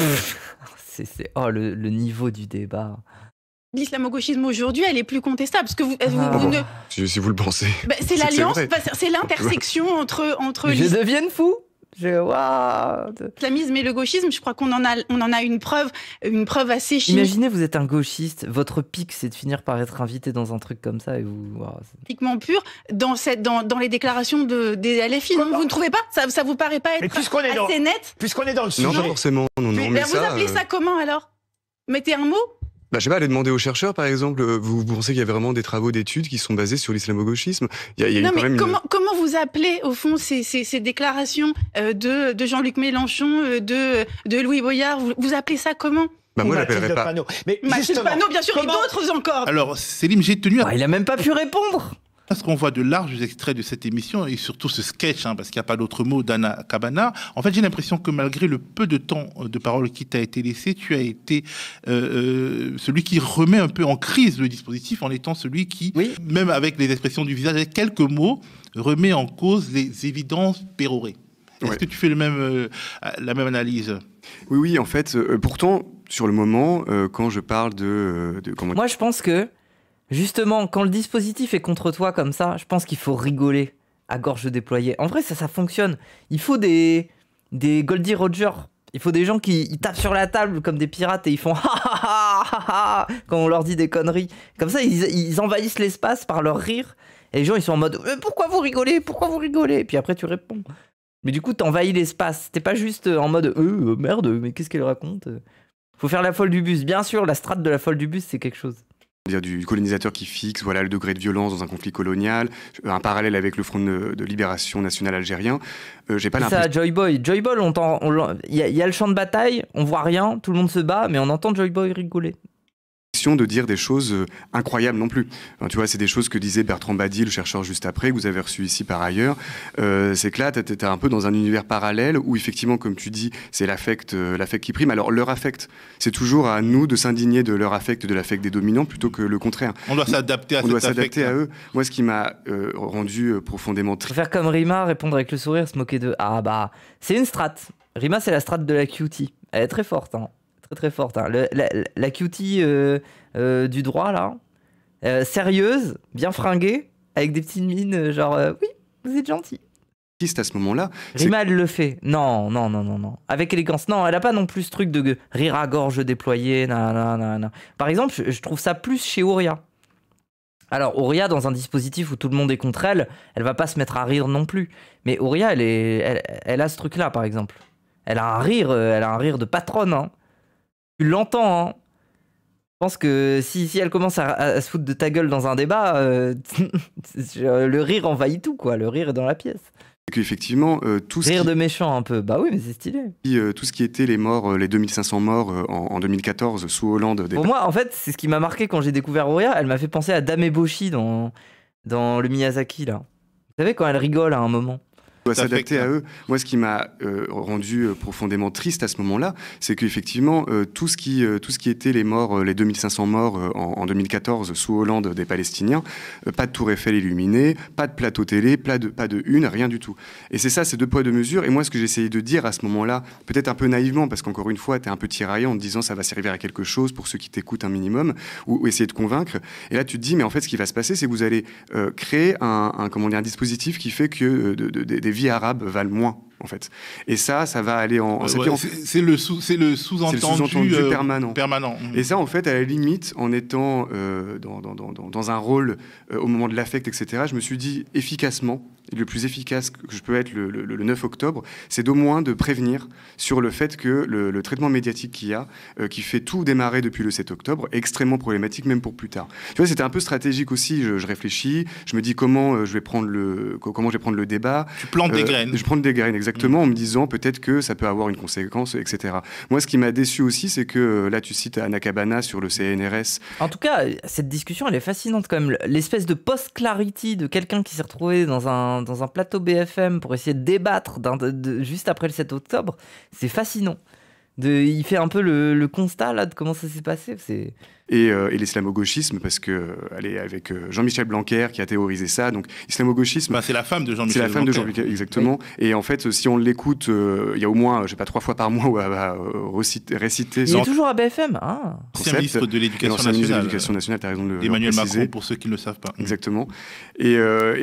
C'est le niveau du débat. L'islamo-gauchisme aujourd'hui, elle est plus contestable parce que si vous le pensez. Bah, c'est l'alliance, c'est l'intersection entre. Je devienne fou. L'islamisme et le gauchisme, je crois qu'on en a une preuve assez chimique. Imaginez, vous êtes un gauchiste, votre pic, c'est de finir par être invité dans un truc comme ça et vous. Chimiquement pur dans les déclarations des LFI. Non, vous ne trouvez pas? Ça vous paraît pas être assez net? Puisqu'on est dans le sujet. Non, pas forcément. Non, mais vous appelez ça comment alors? Mettez un mot? Bah, je sais pas, aller demander aux chercheurs, par exemple, vous pensez qu'il y a vraiment des travaux d'études qui sont basés sur l'islamo-gauchisme? Comment vous appelez, au fond, ces déclarations de Jean-Luc Mélenchon, de Louis Boyard? Vous appelez ça comment? Bah, moi, j'appellerais pas. Mais Mathilde Panot, bien sûr, et d'autres encore. Alors, Céline, j'ai tenu à... il a même pas pu répondre. Parce qu'on voit de larges extraits de cette émission et surtout ce sketch, parce qu'il n'y a pas d'autre mot, d'Anna Cabana. En fait, j'ai l'impression que malgré le peu de temps de parole qui t'a été laissé, tu as été celui qui remet un peu en crise le dispositif en étant celui qui, même avec les expressions du visage, avec quelques mots, remet en cause les évidences pérorées. Est-ce que tu fais la même analyse? Oui, en fait, pourtant, sur le moment, quand je parle Moi, je pense que justement, quand le dispositif est contre toi comme ça, je pense qu'il faut rigoler à gorge déployée. En vrai, ça fonctionne. Il faut des Goldie Roger. Il faut des gens qui tapent sur la table comme des pirates et ils font ha ha ha ha ha quand on leur dit des conneries. Comme ça, ils envahissent l'espace par leur rire. Et les gens, ils sont en mode pourquoi vous rigolez? Pourquoi vous rigolez? Et puis après, tu réponds. Mais du coup, t'envahis l'espace. T'es pas juste en mode merde, mais qu'est-ce qu'elle raconte? Faut faire la folle du bus. Bien sûr, la strate de la folle du bus, c'est quelque chose. Du colonisateur qui fixe le degré de violence dans un conflit colonial, un parallèle avec le Front de libération nationale algérien. J'ai pas l'impression. Ça, Joy Boy, il y a le champ de bataille, on voit rien, tout le monde se bat, mais on entend Joy Boy rigoler. de dire des choses incroyables non plus. Enfin, tu vois, c'est des choses que disait Bertrand Badi, le chercheur juste après, que vous avez reçu ici par ailleurs. C'est que là, t'es un peu dans un univers parallèle où effectivement, comme tu dis, c'est l'affect qui prime. Alors leur affect, c'est toujours à nous de s'indigner de leur affect, de l'affect des dominants, plutôt que le contraire. On doit s'adapter à cet affect. On doit s'adapter à eux. Moi, ce qui m'a rendu profondément triste. Faire comme Rima, répondre avec le sourire, se moquer de. Ah bah, c'est une strat. Rima, c'est la strat de la cutie. Elle est très forte, hein. Très forte. Hein. La cutie du droit, là, sérieuse, bien fringuée, avec des petites mines, genre, oui, vous êtes gentil. À ce moment-là, Rima, elle le fait. Non. Avec élégance. Non, elle a pas non plus ce truc de rire à gorge déployée. Non. Par exemple, je trouve ça plus chez Ouria. Alors, Ouria, dans un dispositif où tout le monde est contre elle, elle va pas se mettre à rire non plus. Mais Ouria, elle a ce truc-là, par exemple. Elle a un rire de patronne, hein. Tu l'entends, hein. Je pense que si elle commence à se foutre de ta gueule dans un débat, le rire envahit tout, quoi. Le rire est dans la pièce. Qu'effectivement, tout rire de méchant un peu, bah oui, mais c'est stylé. Tout ce qui était les morts, les 2500 morts en 2014 sous Hollande. Pour moi, en fait, c'est ce qui m'a marqué quand j'ai découvert Ouria. Elle m'a fait penser à Dame Eboshi dans le Miyazaki, là. Vous savez, quand elle rigole à un moment. On doit s'adapter à eux. Moi, ce qui m'a rendu profondément triste à ce moment-là, c'est qu'effectivement, tout ce qui était les morts, les 2500 morts en 2014 sous Hollande des Palestiniens, pas de tour Eiffel illuminée, pas de plateau télé, pas de une, rien du tout. Et c'est ça, c'est deux poids, deux mesures. Et moi, ce que j'essayais de dire à ce moment-là, peut-être un peu naïvement, parce qu'encore une fois, t'es un peu tiraillant en te disant ça va servir à quelque chose pour ceux qui t'écoutent un minimum, ou essayer de convaincre. Et là, tu te dis, mais en fait, ce qui va se passer, c'est que vous allez créer un dispositif qui fait que des vies arabes valent moins, en fait. Et ça va aller en... c'est le sous-entendu permanent. Et ça, en fait, à la limite, en étant dans un rôle au moment de l'affect, etc., je me suis dit efficacement, le plus efficace que je peux être le 9 octobre, c'est d'au moins de prévenir sur le fait que le traitement médiatique qu'il y a, qui fait tout démarrer depuis le 7 octobre, est extrêmement problématique, même pour plus tard. Tu vois, c'était un peu stratégique aussi, je réfléchis, je me dis comment je vais prendre le débat. Tu plantes des graines. Je plante des graines, exactement, en me disant peut-être que ça peut avoir une conséquence, etc. Moi, ce qui m'a déçu aussi, c'est que là, tu cites Anna Cabana sur le CNRS. En tout cas, cette discussion, elle est fascinante quand même. L'espèce de post-clarity de quelqu'un qui s'est retrouvé dans un plateau BFM pour essayer de débattre juste après le 7 octobre, c'est fascinant. Il fait un peu le constat là, de comment ça s'est passé. Et l'islamo-gauchisme, parce que elle est avec Jean-Michel Blanquer qui a théorisé ça. Donc, islamo-gauchisme. C'est la femme de Jean-Michel Blanquer. C'est la femme de Jean-Michel, exactement. Oui. Et en fait, si on l'écoute, il y a au moins, je sais pas, 3 fois par mois où elle va réciter. Il est toujours à BFM. Ah. C'est ministre de l'Éducation nationale. T'as raison de le Emmanuel préciser. Macron, pour ceux qui ne le savent pas. Exactement. Et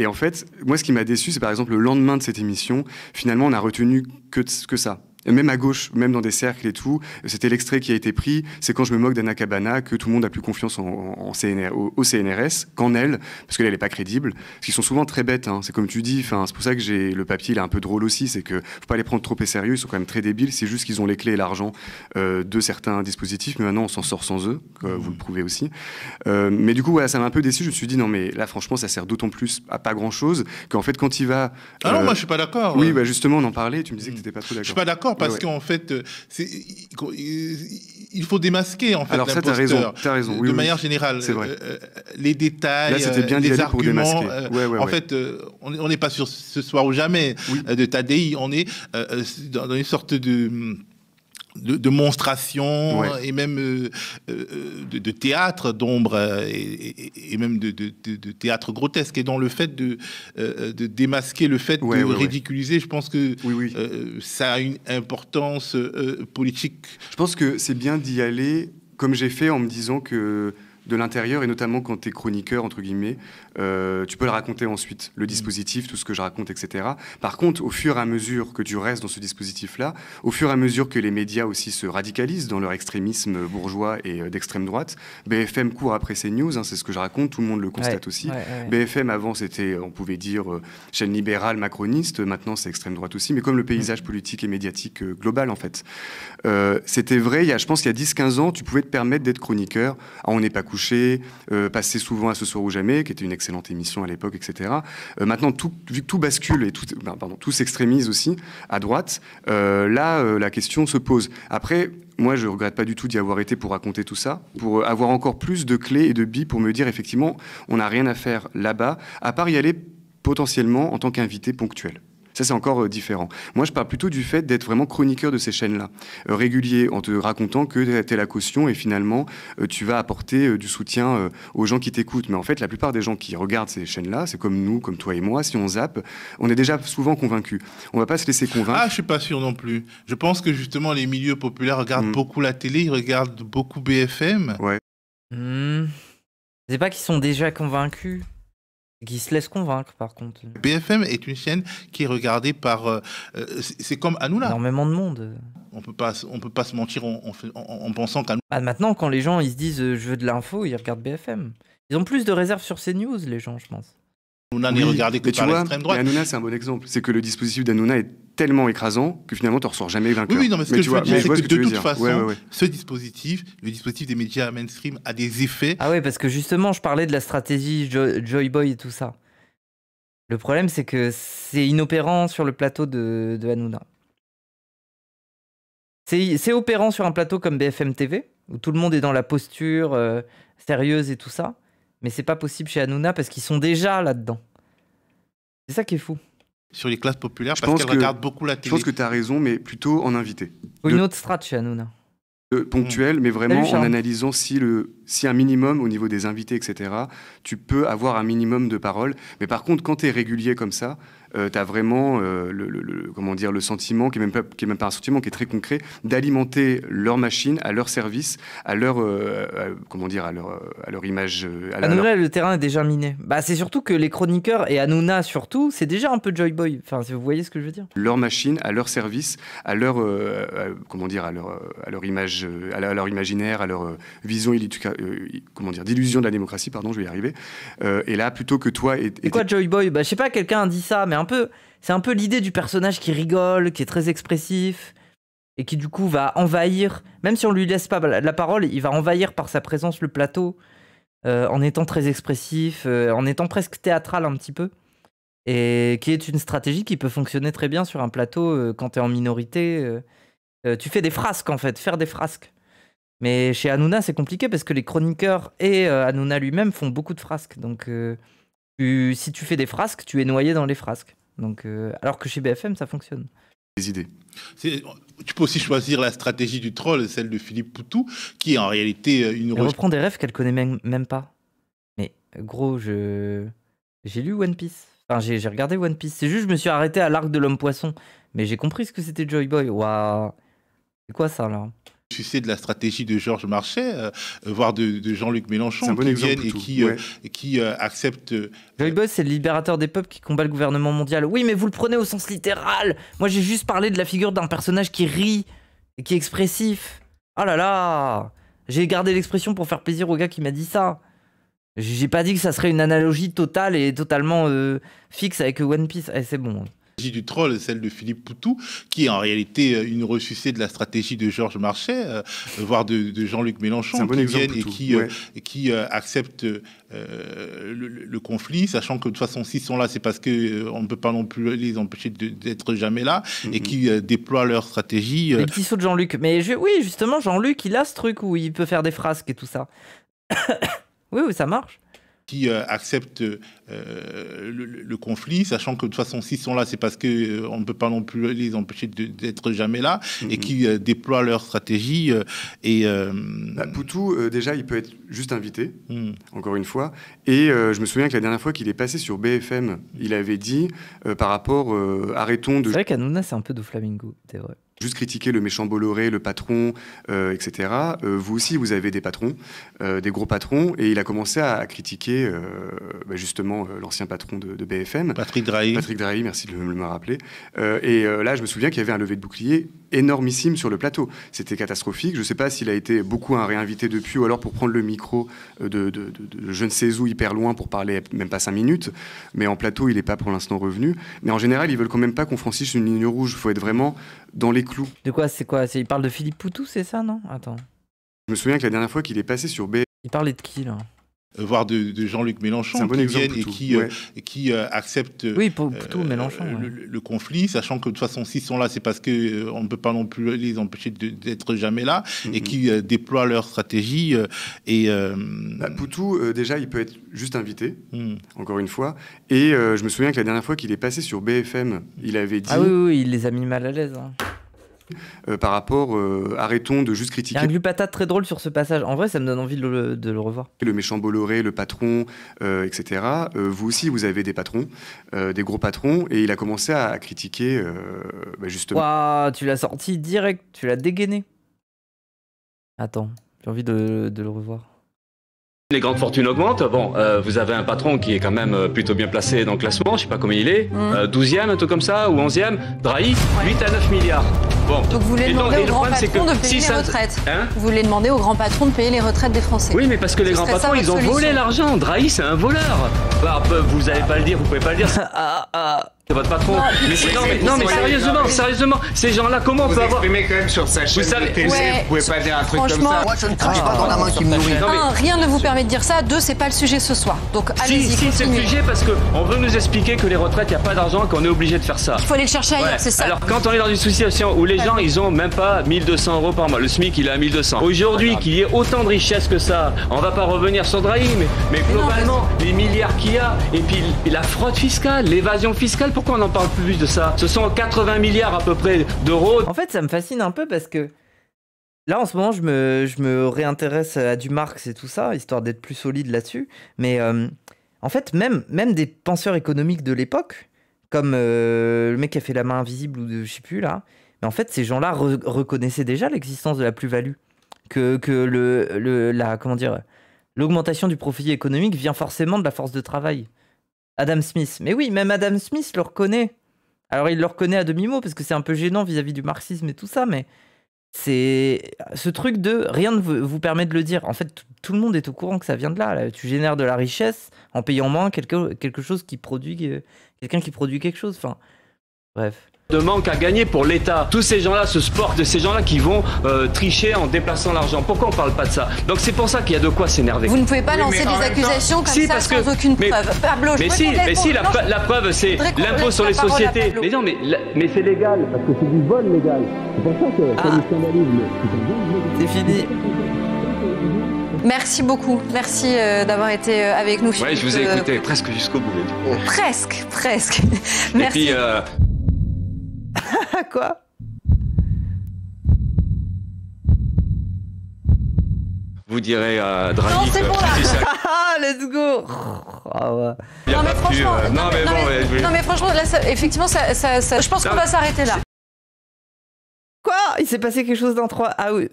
en fait, moi, ce qui m'a déçu, c'est par exemple le lendemain de cette émission, finalement, on a retenu que ça. Même à gauche, même dans des cercles et tout, c'était l'extrait qui a été pris. C'est quand je me moque d'Anna Cabana que tout le monde a plus confiance au CNRS qu'en elle, parce qu'elle n'est pas crédible. Parce qu'ils sont souvent très bêtes, hein. C'est comme tu dis, c'est pour ça que le papier il est un peu drôle aussi, c'est que faut pas les prendre trop au sérieux, ils sont quand même très débiles, c'est juste qu'ils ont les clés et l'argent de certains dispositifs, mais maintenant on s'en sort sans eux, vous le prouvez aussi. Mais du coup, voilà, ça m'a un peu déçu, je me suis dit, non mais là franchement, ça sert d'autant plus à pas grand-chose, qu'en fait quand il va... Ah non, moi je suis pas d'accord. Oui, justement, on en parlait, tu me disais que tu n'étais pas trop d'accord. Je suis pas d'accord. Parce qu'en fait, il faut démasquer en fait. Alors ça, t'as raison. De manière générale, les détails, là, c'était bien les arguments. En fait, on n'est pas sur Ce soir ou jamais de Tadei. On est dans une sorte de monstration et même de théâtre d'ombre et même de théâtre grotesque, et dans le fait de démasquer le fait de ridiculiser, je pense que ça a une importance politique. Je pense que c'est bien d'y aller comme j'ai fait, en me disant que de l'intérieur, et notamment quand tu es chroniqueur, entre guillemets, tu peux le raconter ensuite, le dispositif, tout ce que je raconte, etc. Par contre, au fur et à mesure que tu restes dans ce dispositif-là, au fur et à mesure que les médias aussi se radicalisent dans leur extrémisme bourgeois et d'extrême droite, BFM court après ces news, hein, c'est ce que je raconte, tout le monde le constate aussi. BFM, avant, c'était, on pouvait dire, chaîne libérale, macroniste, maintenant c'est extrême droite aussi, mais comme le paysage politique et médiatique global, en fait. C'était vrai, je pense qu'il y a 10-15 ans, tu pouvais te permettre d'être chroniqueur. On n'est pas couché, passer souvent à Ce soir ou jamais, qui était une excellente émission à l'époque, etc. Maintenant, vu que tout bascule et tout s'extrémise aussi à droite, là, la question se pose. Après, moi, je regrette pas du tout d'y avoir été pour raconter tout ça, pour avoir encore plus de clés et de billes pour me dire, effectivement, on n'a rien à faire là-bas, à part y aller potentiellement en tant qu'invité ponctuel. Ça, c'est encore différent. Moi, je parle plutôt du fait d'être vraiment chroniqueur de ces chaînes-là, régulier, en te racontant que tu es la caution et finalement, tu vas apporter du soutien aux gens qui t'écoutent. Mais en fait, la plupart des gens qui regardent ces chaînes-là, c'est comme nous, comme toi et moi, si on zappe, on est déjà souvent convaincus. On va pas se laisser convaincre. Ah, je suis pas sûr non plus. Je pense que justement, les milieux populaires regardent beaucoup la télé, ils regardent beaucoup BFM. Ouais. C'est pas qu'ils sont déjà convaincus. Qui se laisse convaincre, par contre. BFM est une chaîne qui est regardée par... c'est comme Hanouna. Énormément de monde. On peut pas se mentir en pensant qu'Hanouna... Maintenant, quand les gens ils se disent je veux de l'info, ils regardent BFM. Ils ont plus de réserves sur CNews, les gens, je pense. Hanouna n'est regardé que par l'extrême droite. Hanouna, c'est un bon exemple. C'est que le dispositif d'Hanouna est tellement écrasant que finalement, tu ne ressors jamais vainqueur. Oui, non, mais ce que je veux dire, c'est que de toute façon, ouais. ce dispositif, le dispositif des médias mainstream, a des effets. Ah ouais, parce que justement, je parlais de la stratégie Joy Boy et tout ça. Le problème, c'est que c'est inopérant sur le plateau de Hanouna. C'est opérant sur un plateau comme BFM TV, où tout le monde est dans la posture sérieuse et tout ça, mais c'est pas possible chez Hanouna parce qu'ils sont déjà là-dedans. C'est ça qui est fou. Sur les classes populaires, parce qu'elles regardent beaucoup la télé. Je pense que tu as raison, mais plutôt en invité. Ou une autre strate chez Hanouna. Ponctuel, mais vraiment en analysant si un minimum au niveau des invités, etc., tu peux avoir un minimum de paroles. Mais par contre, quand tu es régulier comme ça, tu as vraiment le sentiment, qui est même pas un sentiment, qui est très concret, d'alimenter leur machine à leur service, à leur image. Hanouna, le terrain est déjà miné. Bah, c'est surtout que les chroniqueurs, et Hanouna surtout, c'est déjà un peu Joy Boy. Enfin, vous voyez ce que je veux dire. Leur machine à leur service, à leur image, à leur imaginaire, à leur vision d'illusion de la démocratie, pardon, je vais y arriver. Et là, plutôt que toi... Et quoi, Joy Boy? Bah, je sais pas, quelqu'un a dit ça, mais c'est un peu l'idée du personnage qui rigole, qui est très expressif, et qui du coup va envahir, même si on lui laisse pas la parole, il va envahir par sa présence le plateau, en étant très expressif, en étant presque théâtral un petit peu, et qui est une stratégie qui peut fonctionner très bien sur un plateau quand t'es en minorité. Tu fais des frasques en fait, faire des frasques. Mais chez Hanouna, c'est compliqué parce que les chroniqueurs et Hanouna lui-même font beaucoup de frasques. Donc, si tu fais des frasques, tu es noyé dans les frasques. Donc, alors que chez BFM, ça fonctionne. Des idées. Tu peux aussi choisir la stratégie du troll, celle de Philippe Poutou, qui est en réalité une... Elle reprend des rêves qu'elle connaît même pas. Mais gros, j'ai lu One Piece. Enfin, j'ai regardé One Piece. C'est juste, je me suis arrêté à l'arc de l'homme poisson. Mais j'ai compris ce que c'était Joy Boy. Waouh. C'est quoi ça, là? Tu sais, de la stratégie de Georges Marchais, voire de Jean-Luc Mélenchon, qui viennent et qui acceptent... Joy Boy, c'est le libérateur des peuples qui combat le gouvernement mondial. Oui, mais vous le prenez au sens littéral. Moi, j'ai juste parlé de la figure d'un personnage qui rit et qui est expressif. Oh là là. J'ai gardé l'expression pour faire plaisir au gars qui m'a dit ça. J'ai pas dit que ça serait une analogie totale et totalement fixe avec One Piece. C'est bon. Du troll, celle de Philippe Poutou, qui est en réalité une ressucée de la stratégie de Georges Marchais, voire de Jean-Luc Mélenchon, qui viennent et qui acceptent le conflit, sachant que de toute façon, s'ils sont là, c'est parce qu'on ne peut pas non plus les empêcher d'être jamais là, et qui déploient leur stratégie. Les petits sauts de Jean-Luc. Mais oui, justement, Jean-Luc, il a ce truc où il peut faire des frasques et tout ça. Oui, ça marche. Qui acceptent le conflit, sachant que de toute façon, s'ils sont là, c'est parce qu'on ne peut pas non plus les empêcher d'être jamais là, et qui déploient leur stratégie. Poutou, déjà, il peut être juste invité, encore une fois. Et je me souviens que la dernière fois qu'il est passé sur BFM, il avait dit, par rapport, arrêtons de... C'est vrai qu'Hanouna, c'est un peu de Flamingo, c'est vrai. Juste critiquer le méchant Bolloré, le patron, etc. Vous aussi, vous avez des patrons, des gros patrons, et il a commencé à critiquer justement l'ancien patron de BFM. Patrick Drahi. Patrick Drahi, merci de me rappeler. Là, je me souviens qu'il y avait un lever de bouclier énormissime sur le plateau. C'était catastrophique. Je ne sais pas s'il a été beaucoup réinvité depuis, ou alors pour prendre le micro de je ne sais où, hyper loin, pour parler même pas 5 minutes. Mais en plateau, il n'est pas pour l'instant revenu. Mais en général, ils veulent quand même pas qu'on franchisse une ligne rouge. Il faut être vraiment dans les clous. De quoi? C'est quoi? Il parle de Philippe Poutou, c'est ça, non? Attends. Je me souviens que la dernière fois qu'il est passé sur B... Il parlait de qui, là? voire de Jean-Luc Mélenchon, C'est un bon qui exemple, viennent et Poutou. qui acceptent Oui, Poutou, Mélenchon. le conflit, sachant que de toute façon, s'ils sont là, c'est parce que on ne peut pas non plus les empêcher d'être jamais là, et qui déploient leur stratégie. Poutou, déjà, il peut être juste invité, encore une fois. Et je me souviens que la dernière fois qu'il est passé sur BFM, il avait dit... Ah oui, il les a mis mal à l'aise. Par rapport, arrêtons de juste Il y critiquer a un glupatate très drôle sur ce passage. En vrai, ça me donne envie de le revoir. le méchant Bolloré, le patron, etc. Vous aussi, vous avez des patrons, des gros patrons, et il a commencé à critiquer, justement... Waouh, tu l'as sorti direct, tu l'as dégainé. Attends, j'ai envie de le revoir. Les grandes fortunes augmentent. Bon, vous avez un patron qui est quand même plutôt bien placé dans le classement, je sais pas comment il est, 12e, un truc comme ça, ou 11e. Drahi, 8 à 9 milliards. Bon. Donc vous voulez demander au grand patron de payer les retraites. Vous voulez demander au grand patron de payer les retraites des Français. Oui, mais parce que les grands patrons, ils ont volé l'argent. Drahi, c'est un voleur. Bah, vous n'allez pas le dire, vous pouvez pas le dire. C'est votre patron. Non, mais sérieusement, ces gens-là, comment on peut avoir... Vous exprimez quand même sur sa chaîne de télé, vous pouvez pas dire un truc comme ça. Moi, je ne crache pas dans la main qui me nourrit. Un, rien ne vous permet de dire ça. Deux, c'est pas le sujet ce soir. Donc allez-y, Si, c'est le sujet parce qu'on veut nous expliquer que les retraites, il n'y a pas d'argent, qu'on est obligé de faire ça. Il faut aller le chercher ailleurs, c'est ça. Alors, quand on est dans une situation où les gens, ils ont même pas 1200 € par mois, le SMIC, il est à 1200. Aujourd'hui, qu'il y ait autant de richesses que ça, on va pas revenir sur Drahi, mais globalement, les milliards qu'il y a, et puis la fraude fiscale, l'évasion fiscale, pourquoi on n'en parle plus de ça? Ce sont 80 milliards à peu près d'euros. En fait, ça me fascine un peu parce que là, en ce moment, je me réintéresse à du Marx et tout ça, histoire d'être plus solide là-dessus. Mais en fait, même des penseurs économiques de l'époque, comme le mec qui a fait La main invisible ou je sais plus là, mais en fait, ces gens-là reconnaissaient déjà l'existence de la plus-value, que l'augmentation du profit économique vient forcément de la force de travail. Adam Smith. Mais oui, même Adam Smith le reconnaît. Alors il le reconnaît à demi-mot parce que c'est un peu gênant vis-à-vis du marxisme et tout ça, mais c'est ce truc de rien ne vous permet de le dire. En fait, tout le monde est au courant que ça vient de là. Tu génères de la richesse en payant moins quelque chose qui produit quelqu'un qui produit quelque chose. Enfin, bref. De manque à gagner pour l'État. Tous ces gens-là se sportent, ces gens-là qui vont tricher en déplaçant l'argent. Pourquoi on parle pas de ça? Donc c'est pour ça qu'il y a de quoi s'énerver. Vous ne pouvez pas lancer des accusations comme ça sans aucune preuve. Pablo, mais si, la preuve c'est l'impôt sur les sociétés. Mais non, mais c'est légal parce que c'est du vol légal. C'est pour ça que c'est du scandalisme. C'est fini. Merci beaucoup. Merci d'avoir été avec nous. Ouais, je vous ai écouté presque jusqu'au bout. Presque. Merci. Et puis Quoi? vous direz à Drahi. Non, c'est bon là. Let's go. Ah ouais. Non mais franchement, là, effectivement, je pense qu'on va s'arrêter là. Quoi? Il s'est passé quelque chose dans 3. Ah oui.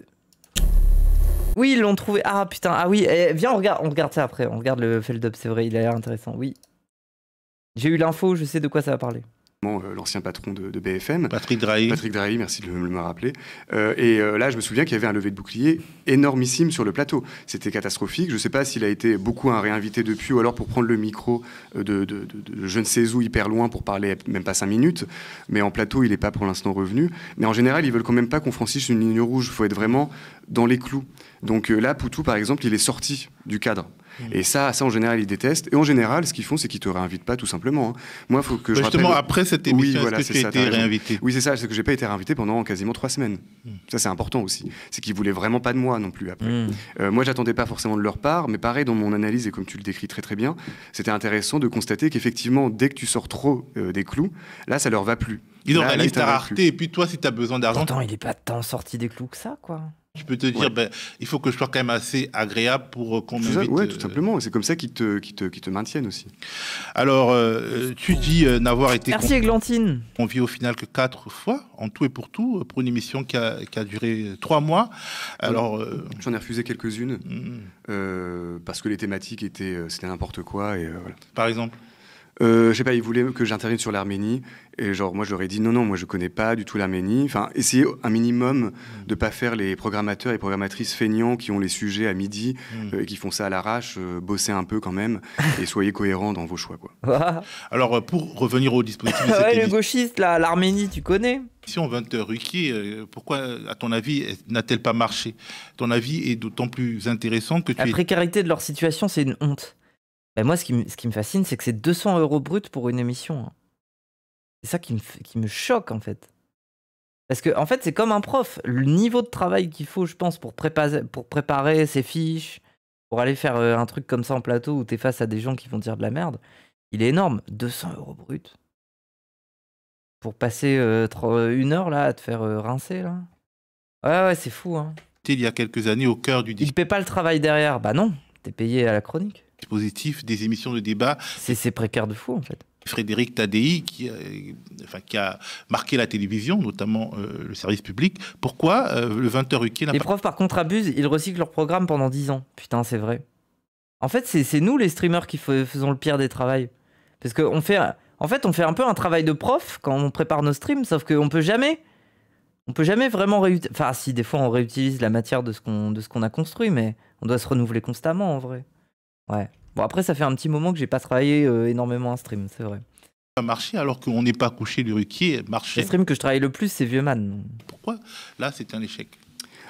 Oui, ils l'ont trouvé. Ah putain. Ah oui. Viens, on regarde ça après. On regarde le Feld-up. C'est vrai, il a l'air intéressant. Oui. J'ai eu l'info. Je sais de quoi ça va parler. L'ancien patron de BFM. Patrick Drahi, merci de me rappeler. Là, je me souviens qu'il y avait un lever de bouclier énormissime sur le plateau. C'était catastrophique. Je ne sais pas s'il a été beaucoup réinvité depuis ou alors pour prendre le micro de je ne sais où, hyper loin, pour parler même pas 5 minutes. Mais en plateau, il n'est pas pour l'instant revenu. Mais en général, ils veulent quand même pas qu'on franchisse une ligne rouge. Il faut être vraiment dans les clous. Donc là, Poutou, par exemple, il est sorti du cadre. Et ça, en général, ils détestent. Et en général, ce qu'ils font, c'est qu'ils te réinvitent pas, tout simplement. Moi, il faut que je justement, rappelle... après cette émission, oui, voilà, est-ce que tu as été réinvité? Oui, c'est ça. C'est que j'ai pas été réinvité pendant quasiment 3 semaines. Ça, c'est important aussi. C'est qu'ils voulaient vraiment pas de moi non plus après. Moi, j'attendais pas forcément de leur part, mais pareil, dans mon analyse, et comme tu le décris très très bien, c'était intéressant de constater qu'effectivement, dès que tu sors trop des clous, là, ça leur va plus. Ils organisent ta rareté, et puis toi, si tu as besoin d'argent... Pourtant, il est pas tant sorti des clous que ça, quoi. Tu peux te dire, il faut que je sois quand même assez agréable pour qu'on m'invite. Oui, tout simplement. C'est comme ça qu'ils te maintiennent aussi. Alors, tu dis n'avoir été convié au final que 4 fois, en tout et pour tout, pour une émission qui a duré 3 mois. Alors, j'en ai refusé quelques-unes parce que les thématiques c'était n'importe quoi. Et, voilà. Par exemple Je sais pas, ils voulaient que j'intervienne sur l'Arménie. Et genre, moi, je leur ai dit non, moi, je connais pas du tout l'Arménie. Enfin, essayez un minimum de pas faire les programmateurs et programmatrices feignants qui ont les sujets à midi et qui font ça à l'arrache. Bossez un peu quand même et soyez cohérents dans vos choix, quoi. Alors, pour revenir au dispositif de cette Ouais, le émission, gauchiste, là, l'Arménie, tu connais? 20 Ruquier, pourquoi, à ton avis, n'a-t-elle pas marché? Ton avis est d'autant plus intéressant que La précarité de leur situation, c'est une honte. Ben moi, ce qui me fascine, c'est que c'est 200 € brut pour une émission. Hein. C'est ça qui me choque, en fait. Parce que, en fait, c'est comme un prof. Le niveau de travail qu'il faut, je pense, pour préparer ses fiches, pour aller faire un truc comme ça en plateau où t'es face à des gens qui vont dire de la merde, il est énorme. 200 € brut. Pour passer 1 heure, là, à te faire rincer, là. Ouais, c'est fou, hein. Il y a quelques années, au cœur du Il paie pas le travail derrière. Bah non, t'es payé à la chronique. Dispositif des émissions de débat. C'est précaire de fou, en fait. Frédéric Tadei, qui a marqué la télévision, notamment le service public. Pourquoi le 20h Ruquier n'a pas... Les profs, par contre, abusent. Ils recyclent leur programme pendant 10 ans. Putain, c'est vrai. En fait, c'est nous, les streamers, qui faisons le pire des travails. Parce qu'on fait... En fait, on fait un peu un travail de prof quand on prépare nos streams, sauf qu'on peut jamais... On peut jamais vraiment réutiliser... Enfin, si, des fois, on réutilise la matière de ce qu'on a construit, mais on doit se renouveler constamment, en vrai. Ouais. Bon, après, ça fait un petit moment que j'ai pas travaillé énormément en stream, c'est vrai. Ça marchait alors qu'on n'est pas couché du Ruquier, marchait. Le stream que je travaille le plus, c'est Vieux Man. Pourquoi? Là, c'est un échec.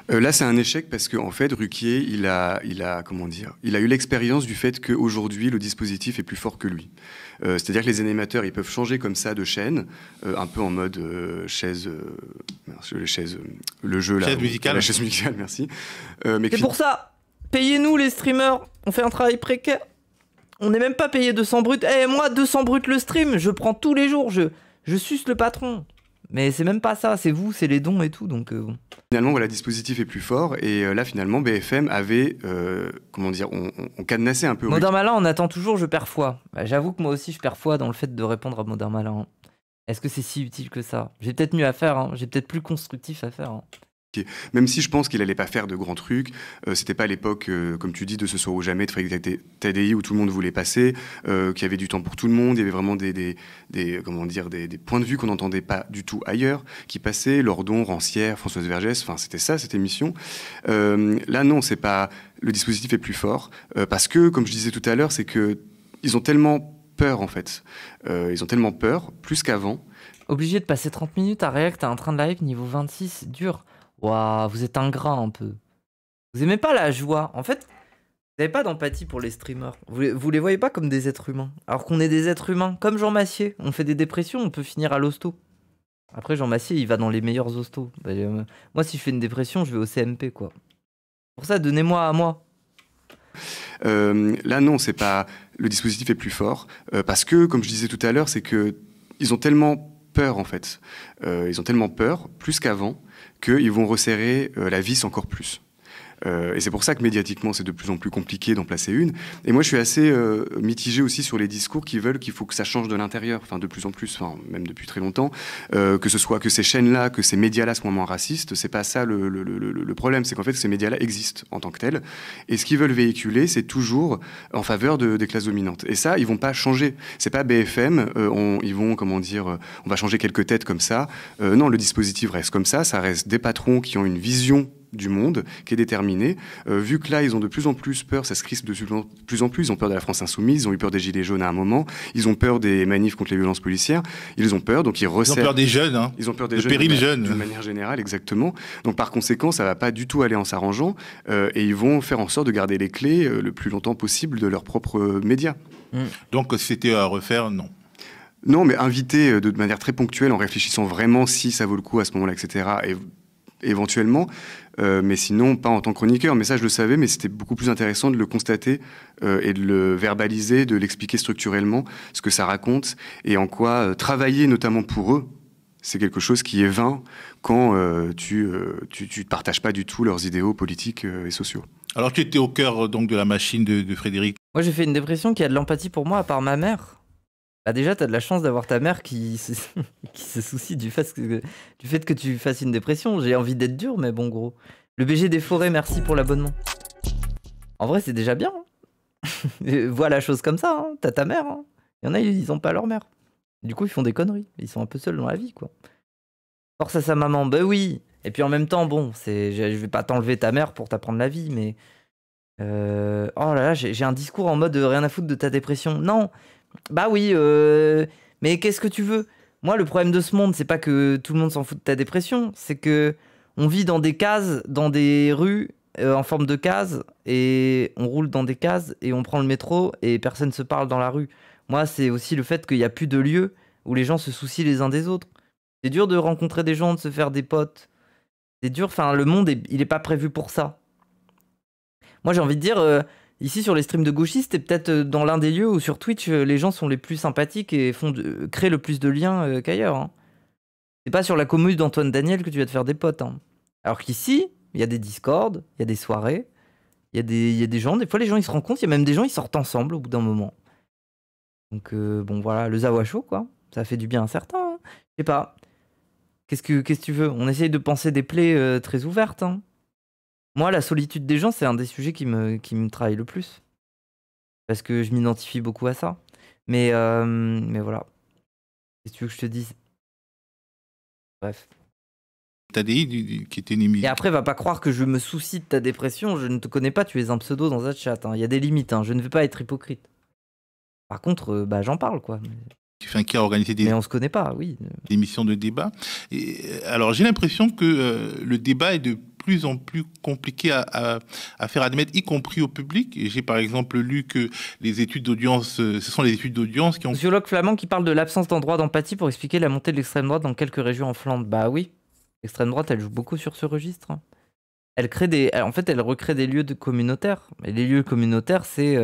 Là, c'est un échec parce qu'en fait, Ruquier, il a eu l'expérience du fait qu'aujourd'hui, le dispositif est plus fort que lui. C'est-à-dire que les animateurs, ils peuvent changer comme ça de chaîne, un peu en mode le jeu là. Chaise musicale. La chaise musicale, merci. C'est pour ça. Payez-nous les streamers, on fait un travail précaire. On n'est même pas payé 200 bruts. Moi, 200 bruts le stream, je prends tous les jours, je suce le patron. Mais c'est même pas ça, c'est vous, c'est les dons et tout, donc bon. Finalement, voilà, le dispositif est plus fort, et là, finalement, BFM avait, on cadenassait un peu. Modern Malin, on attend toujours, je perds foi. Bah, j'avoue que moi aussi, je perds foi dans le fait de répondre à Modern Malin. Est-ce que c'est si utile que ça? J'ai peut-être mieux à faire, hein. J'ai peut-être plus constructif à faire. Hein. Même si je pense qu'il allait pas faire de grands trucs, c'était pas l'époque, comme tu dis, de Ce soir ou jamais de Frédéric Tadei où tout le monde voulait passer, qu'il y avait du temps pour tout le monde, il y avait vraiment des points de vue qu'on n'entendait pas du tout ailleurs, qui passaient, Lordon, Rancière, Françoise Vergès, enfin c'était ça cette émission. Là non, c'est pas, le dispositif est plus fort, parce que, comme je disais tout à l'heure, c'est que ils ont tellement peur en fait, ils ont tellement peur, plus qu'avant. Obligé de passer 30 minutes à React à un train de live niveau 26, dur. Waouh, vous êtes ingrat un peu. Vous aimez pas la joie. En fait, vous n'avez pas d'empathie pour les streamers. Vous les voyez pas comme des êtres humains. Alors qu'on est des êtres humains. Comme Jean Massier. On fait des dépressions, on peut finir à l'hosto. Après, Jean Massier, il va dans les meilleurs hostos. Moi, si je fais une dépression, je vais au CMP, quoi. Pour ça, donnez-moi à moi. Là, non, c'est pas... Le dispositif est plus fort. Parce que, comme je disais tout à l'heure, c'est que ils ont tellement peur, en fait. Ils ont tellement peur, plus qu'avant, qu'ils vont resserrer la vis encore plus. Et c'est pour ça que médiatiquement, c'est de plus en plus compliqué d'en placer une. Et moi, je suis assez mitigé aussi sur les discours qui veulent qu'il faut que ça change de l'intérieur, enfin de plus en plus, enfin même depuis très longtemps, que ce soit que ces chaînes-là, que ces médias-là soient moins racistes. C'est pas ça le problème, c'est qu'en fait, ces médias-là existent en tant que tels. Et ce qu'ils veulent véhiculer, c'est toujours en faveur des classes dominantes. Et ça, ils vont pas changer. C'est pas BFM, ils vont, on va changer quelques têtes comme ça. Non, le dispositif reste comme ça reste des patrons qui ont une vision du monde, qui est déterminé. Vu que là, ils ont de plus en plus peur, ça se crispe de plus en plus, ils ont peur de la France insoumise, ils ont eu peur des gilets jaunes à un moment, ils ont peur des manifs contre les violences policières, ils ont peur, donc ils resserrent... Ils ont peur des jeunes, hein. Ils ont peur des jeunes. Péril jeune. De manière générale, exactement. Donc par conséquent, ça va pas du tout aller en s'arrangeant, et ils vont faire en sorte de garder les clés le plus longtemps possible de leurs propres médias. Donc c'était à refaire, non? Non, mais inviter de manière très ponctuelle, en réfléchissant vraiment si ça vaut le coup à ce moment-là, etc., et éventuellement, mais sinon pas en tant que chroniqueur. Mais ça, je le savais, mais c'était beaucoup plus intéressant de le constater et de le verbaliser, de l'expliquer structurellement, ce que ça raconte, et en quoi travailler notamment pour eux, c'est quelque chose qui est vain quand tu ne partages pas du tout leurs idéaux politiques et sociaux. Alors tu étais au cœur donc, de la machine de Frédéric. Moi, j'ai fait une dépression qui a de l'empathie pour moi, à part ma mère. Bah déjà, t'as de la chance d'avoir ta mère qui se soucie du fait que tu fasses une dépression. J'ai envie d'être dur, mais bon, gros. Le BG des Forêts, merci pour l'abonnement. En vrai, c'est déjà bien. Hein. Vois la chose comme ça, hein. T'as ta mère. Hein. Il y en a, ils ont pas leur mère. Du coup, ils font des conneries. Ils sont un peu seuls dans la vie, quoi. Force à sa maman, bah oui. Et puis en même temps, bon, je vais pas t'enlever ta mère pour t'apprendre la vie, mais... oh là là, j'ai un discours en mode rien à foutre de ta dépression. Non, bah oui, mais qu'est-ce que tu veux? Moi, le problème de ce monde, c'est pas que tout le monde s'en fout de ta dépression, c'est que on vit dans des cases, dans des rues en forme de cases, et on roule dans des cases, et on prend le métro, et personne se parle dans la rue. Moi, c'est aussi le fait qu'il n'y a plus de lieux où les gens se soucient les uns des autres. C'est dur de rencontrer des gens, de se faire des potes. C'est dur, enfin, le monde, il est pas prévu pour ça. Moi, j'ai envie de dire, ici sur les streams de gauchistes, t'es peut-être dans l'un des lieux où sur Twitch, les gens sont les plus sympathiques et créent le plus de liens qu'ailleurs. Hein. C'est pas sur la commune d'Antoine Daniel que tu vas te faire des potes. Hein. Alors qu'ici, il y a des Discord, il y a des soirées, il y a des gens, des fois les gens ils se rencontrent, il y a même des gens ils sortent ensemble au bout d'un moment. Donc bon voilà, le Zawasho quoi, ça fait du bien à certains. Hein. Je sais pas. Qu'est-ce que tu veux? On essaye de penser des plaies très ouvertes. Hein. Moi, la solitude des gens, c'est un des sujets qui me travaille le plus. Parce que je m'identifie beaucoup à ça. Mais voilà. Qu'est-ce que tu veux que je te dise? Bref. Tadi, qui était une... Et après, va pas croire que je me soucie de ta dépression. Je ne te connais pas, tu es un pseudo dans un chat. Hein. Il y a des limites, hein. Je ne veux pas être hypocrite. Par contre, j'en parle, quoi. Qui a organisé des... Mais on se connaît pas, oui. Des émissions de débat. Et, alors, j'ai l'impression que le débat est de plus en plus compliqué à faire admettre, y compris au public. Et j'ai par exemple lu que les études d'audience, ce sont les études d'audience qui ont... Sociologue flamand qui parle de l'absence d'endroit d'empathie pour expliquer la montée de l'extrême droite dans quelques régions en Flandre. Bah oui, l'extrême droite, elle joue beaucoup sur ce registre. Hein. Elle recrée des lieux communautaires. Et les lieux communautaires, c'est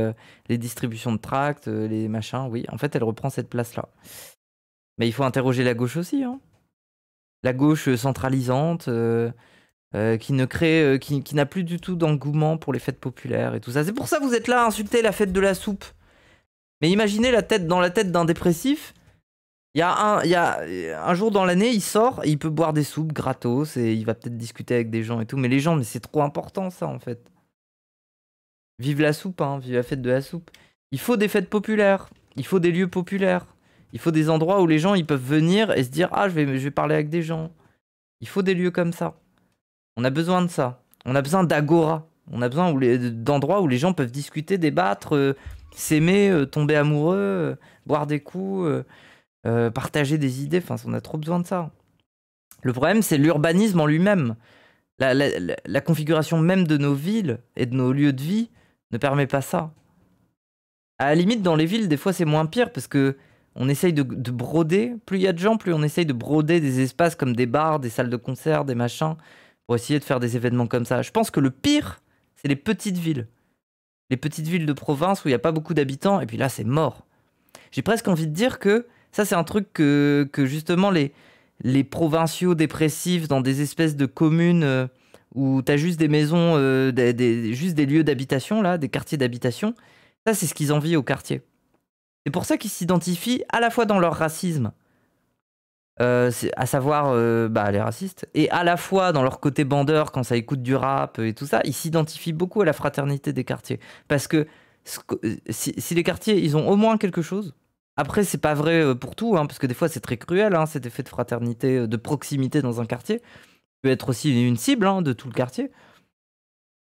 les distributions de tracts, les machins, oui. En fait, elle reprend cette place-là. Mais il faut interroger la gauche aussi. Hein. La gauche centralisante, qui n'a plus du tout d'engouement pour les fêtes populaires et tout ça. C'est pour ça que vous êtes là à insulter la fête de la soupe. Mais imaginez dans la tête d'un dépressif. Il y a un jour dans l'année, il sort, et il peut boire des soupes gratos et il va peut-être discuter avec des gens et tout. Mais les gens, mais c'est trop important ça en fait. Vive la soupe, hein, vive la fête de la soupe. Il faut des fêtes populaires, il faut des lieux populaires, il faut des endroits où les gens ils peuvent venir et se dire ah je vais parler avec des gens. Il faut des lieux comme ça. On a besoin de ça. On a besoin d'agora. On a besoin d'endroits où les gens peuvent discuter, débattre, s'aimer, tomber amoureux, boire des coups. Partager des idées, enfin, on a trop besoin de ça. Le problème, c'est l'urbanisme en lui-même. La configuration même de nos villes et de nos lieux de vie ne permet pas ça. À la limite, dans les villes, des fois, c'est moins pire parce que on essaye de broder. Plus il y a de gens, plus on essaye de broder des espaces comme des bars, des salles de concert, des machins, pour essayer de faire des événements comme ça. Je pense que le pire, c'est les petites villes. Les petites villes de province où il n'y a pas beaucoup d'habitants, et puis là, c'est mort. J'ai presque envie de dire que ça, c'est un truc que justement les provinciaux dépressifs dans des espèces de communes où tu as juste des maisons, juste des lieux d'habitation, là, des quartiers d'habitation, ça, c'est ce qu'ils envient au quartier. C'est pour ça qu'ils s'identifient à la fois dans leur racisme, à savoir les racistes, et à la fois dans leur côté bandeur quand ça écoute du rap et tout ça, ils s'identifient beaucoup à la fraternité des quartiers. Parce que si les quartiers, ils ont au moins quelque chose. Après, c'est pas vrai pour tout, hein, parce que des fois, c'est très cruel, hein, cet effet de fraternité, de proximité dans un quartier. Peut être aussi une cible hein, de tout le quartier.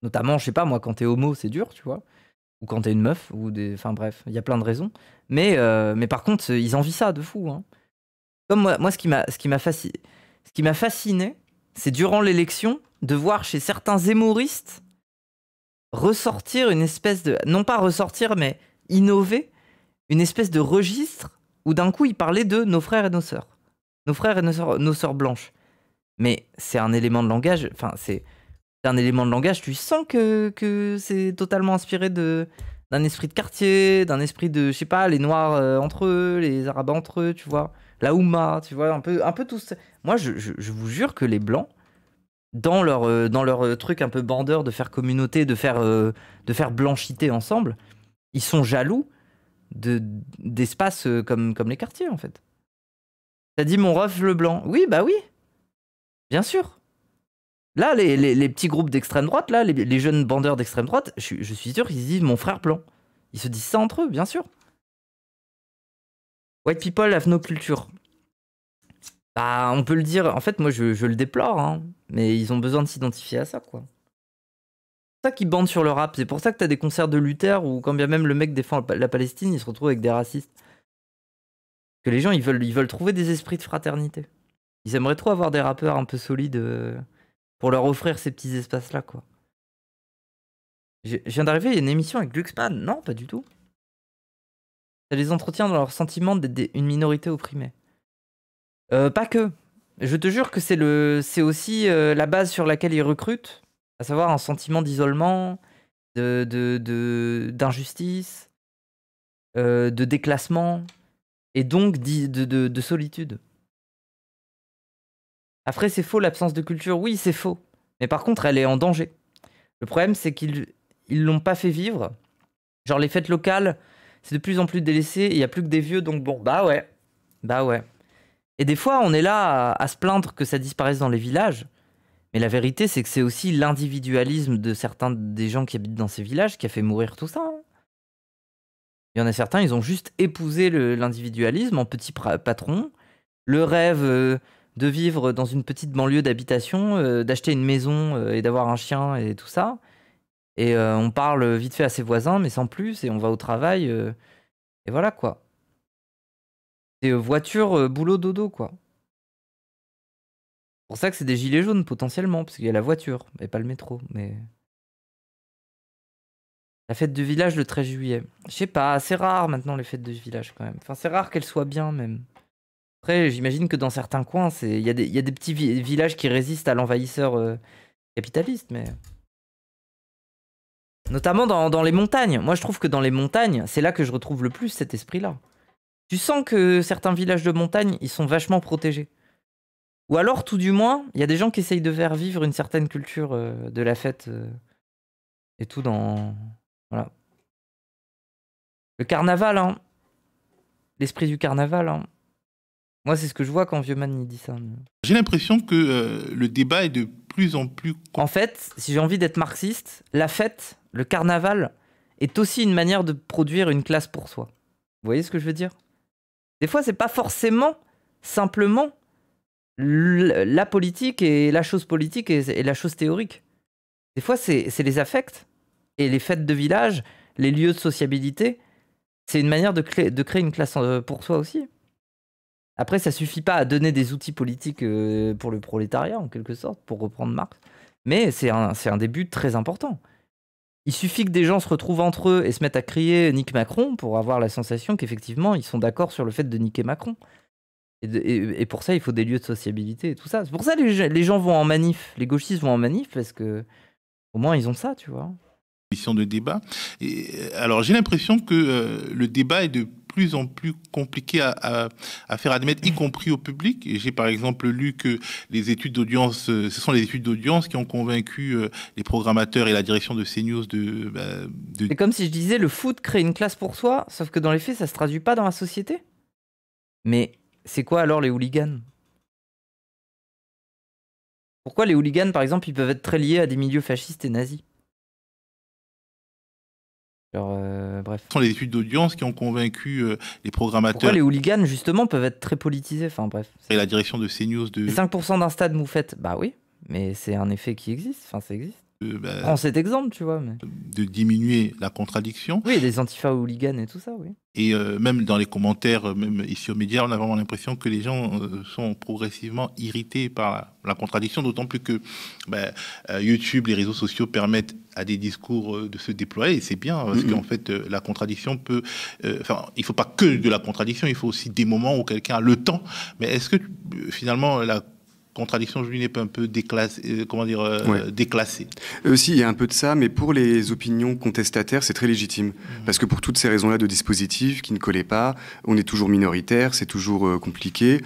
Notamment, je sais pas, moi, quand t'es homo, c'est dur, tu vois. Ou quand t'es une meuf, ou des... Enfin bref, il y a plein de raisons. Mais par contre, ils envient ça de fou. Hein. Comme moi, ce qui m'a fasciné, c'est durant l'élection, de voir chez certains zémoristes ressortir une espèce de... Non pas ressortir, mais innover une espèce de registre où d'un coup, ils parlaient de nos frères et nos sœurs. Nos frères et nos sœurs blanches. Mais c'est un élément de langage... Enfin, c'est un élément de langage, tu sens que c'est totalement inspiré d'un esprit de quartier, d'un esprit de, je sais pas, les Noirs entre eux, les Arabes entre eux, tu vois. La Oumma, tu vois, un peu tous. Moi, je vous jure que les Blancs, dans leur truc un peu bandeur de faire communauté, de faire blanchité ensemble, ils sont jaloux d'espaces comme les quartiers, en fait. T'as dit mon ref le blanc. Oui, bah oui. Bien sûr. Là, les petits groupes d'extrême droite, là, les jeunes bandeurs d'extrême droite, je suis sûr qu'ils se disent mon frère blanc. Ils se disent ça entre eux, bien sûr. White people have no culture. Bah, on peut le dire. En fait, moi, je le déplore, hein, mais ils ont besoin de s'identifier à ça, quoi. C'est pour ça qu'ils bandent sur le rap. C'est pour ça que t'as des concerts de Luther où, quand bien même le mec défend la Palestine, il se retrouve avec des racistes. Que les gens, ils veulent trouver des esprits de fraternité. Ils aimeraient trop avoir des rappeurs un peu solides pour leur offrir ces petits espaces-là, quoi. Je viens d'arriver, il y a une émission avec Glucksmann. Non, pas du tout. Ça les entretient dans leur sentiment d'être une minorité opprimée. Pas que. Je te jure que c'est aussi la base sur laquelle ils recrutent, à savoir un sentiment d'isolement, d'injustice, de déclassement, et donc de solitude. Après, c'est faux, l'absence de culture. Oui, c'est faux. Mais par contre, elle est en danger. Le problème, c'est qu'ils l'ont pas fait vivre. Genre, les fêtes locales, c'est de plus en plus délaissé, il n'y a plus que des vieux, donc bon, bah ouais. Et des fois, on est là à se plaindre que ça disparaisse dans les villages. Mais la vérité, c'est que c'est aussi l'individualisme de certains des gens qui habitent dans ces villages qui a fait mourir tout ça. Hein. Il y en a certains, ils ont juste épousé l'individualisme en petit patron. Le rêve de vivre dans une petite banlieue d'habitation, d'acheter une maison et d'avoir un chien et tout ça. Et on parle vite fait à ses voisins, mais sans plus, et on va au travail. Et voilà, quoi. C'est voiture, boulot, dodo, quoi. C'est pour ça que c'est des gilets jaunes, potentiellement, parce qu'il y a la voiture, et pas le métro, mais... La fête de village le 13 juillet. Je sais pas, c'est rare maintenant les fêtes de village, quand même. Enfin, c'est rare qu'elles soient bien, même. Après, j'imagine que dans certains coins, il y a des petits villages qui résistent à l'envahisseur capitaliste, mais... Notamment dans les montagnes. Moi, je trouve que dans les montagnes, c'est là que je retrouve le plus cet esprit-là. Tu sens que certains villages de montagne, ils sont vachement protégés. Ou alors, tout du moins, il y a des gens qui essayent de faire vivre une certaine culture de la fête et tout dans... Voilà. Le carnaval, hein. L'esprit du carnaval, hein. Moi, c'est ce que je vois quand Vieuxman il dit ça. J'ai l'impression que le débat est de plus en plus... En fait, si j'ai envie d'être marxiste, la fête, le carnaval, est aussi une manière de produire une classe pour soi. Vous voyez ce que je veux dire? Des fois, c'est pas forcément simplement la politique et la chose politique et la chose théorique. Des fois, c'est les affects et les fêtes de village, les lieux de sociabilité. C'est une manière de créer une classe pour soi aussi. Après, ça suffit pas à donner des outils politiques pour le prolétariat, en quelque sorte, pour reprendre Marx. Mais c'est un début très important. Il suffit que des gens se retrouvent entre eux et se mettent à crier « Nique Macron » pour avoir la sensation qu'effectivement, ils sont d'accord sur le fait de niquer Macron. Et pour ça, il faut des lieux de sociabilité et tout ça. C'est pour ça que les gens vont en manif. Les gauchistes vont en manif parce que au moins, ils ont ça, tu vois. De débat. Et, alors, j'ai l'impression que le débat est de plus en plus compliqué à faire admettre, y compris au public. Et j'ai par exemple lu que les études d'audience, ce sont les études d'audience qui ont convaincu les programmateurs et la direction de CNews de... C'est comme si je disais le foot crée une classe pour soi, sauf que dans les faits, ça se traduit pas dans la société. Mais c'est quoi alors les hooligans? Pourquoi les hooligans, par exemple, ils peuvent être très liés à des milieux fascistes et nazis? Genre, bref. Ce sont les études d'audience qui ont convaincu les programmateurs. Pourquoi les hooligans, justement, peuvent être très politisés? Enfin, bref. Et la direction de CNews de... Les 5% d'un stade moufette, bah oui, mais c'est un effet qui existe, enfin, ça existe. Prends cet exemple, tu vois. Mais... De diminuer la contradiction. Oui, des antifas hooligans et tout ça, oui. Et même dans les commentaires, même ici aux médias, on a vraiment l'impression que les gens sont progressivement irrités par la contradiction, d'autant plus que YouTube, les réseaux sociaux permettent à des discours de se déployer, et c'est bien, parce qu'en fait, la contradiction peut... Enfin, il ne faut pas que de la contradiction, il faut aussi des moments où quelqu'un a le temps. Mais est-ce que, finalement, la contradiction aujourd'hui n'est pas un peu déclassée, déclassée? Si, il y a un peu de ça, mais pour les opinions contestataires, c'est très légitime. Parce que pour toutes ces raisons-là de dispositifs qui ne collaient pas, on est toujours minoritaire, c'est toujours compliqué.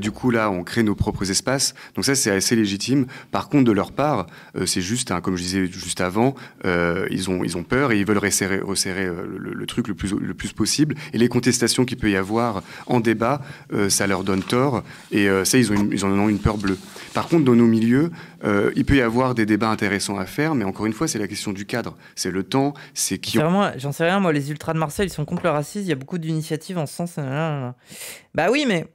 Du coup, là, on crée nos propres espaces. Donc ça, c'est assez légitime. Par contre, de leur part, c'est juste, comme je disais juste avant, ils ont peur et ils veulent resserrer le truc le plus possible. Et les contestations qu'il peut y avoir en débat, ça leur donne tort. Et ça, ils en ont une peur bleue. bleue. Par contre, dans nos milieux, il peut y avoir des débats intéressants à faire, mais encore une fois, c'est la question du cadre. C'est le temps, c'est qui... J'en sais rien, moi, les ultras de Marseille, ils sont contre le racisme, il y a beaucoup d'initiatives en ce sens. Bah oui, mais...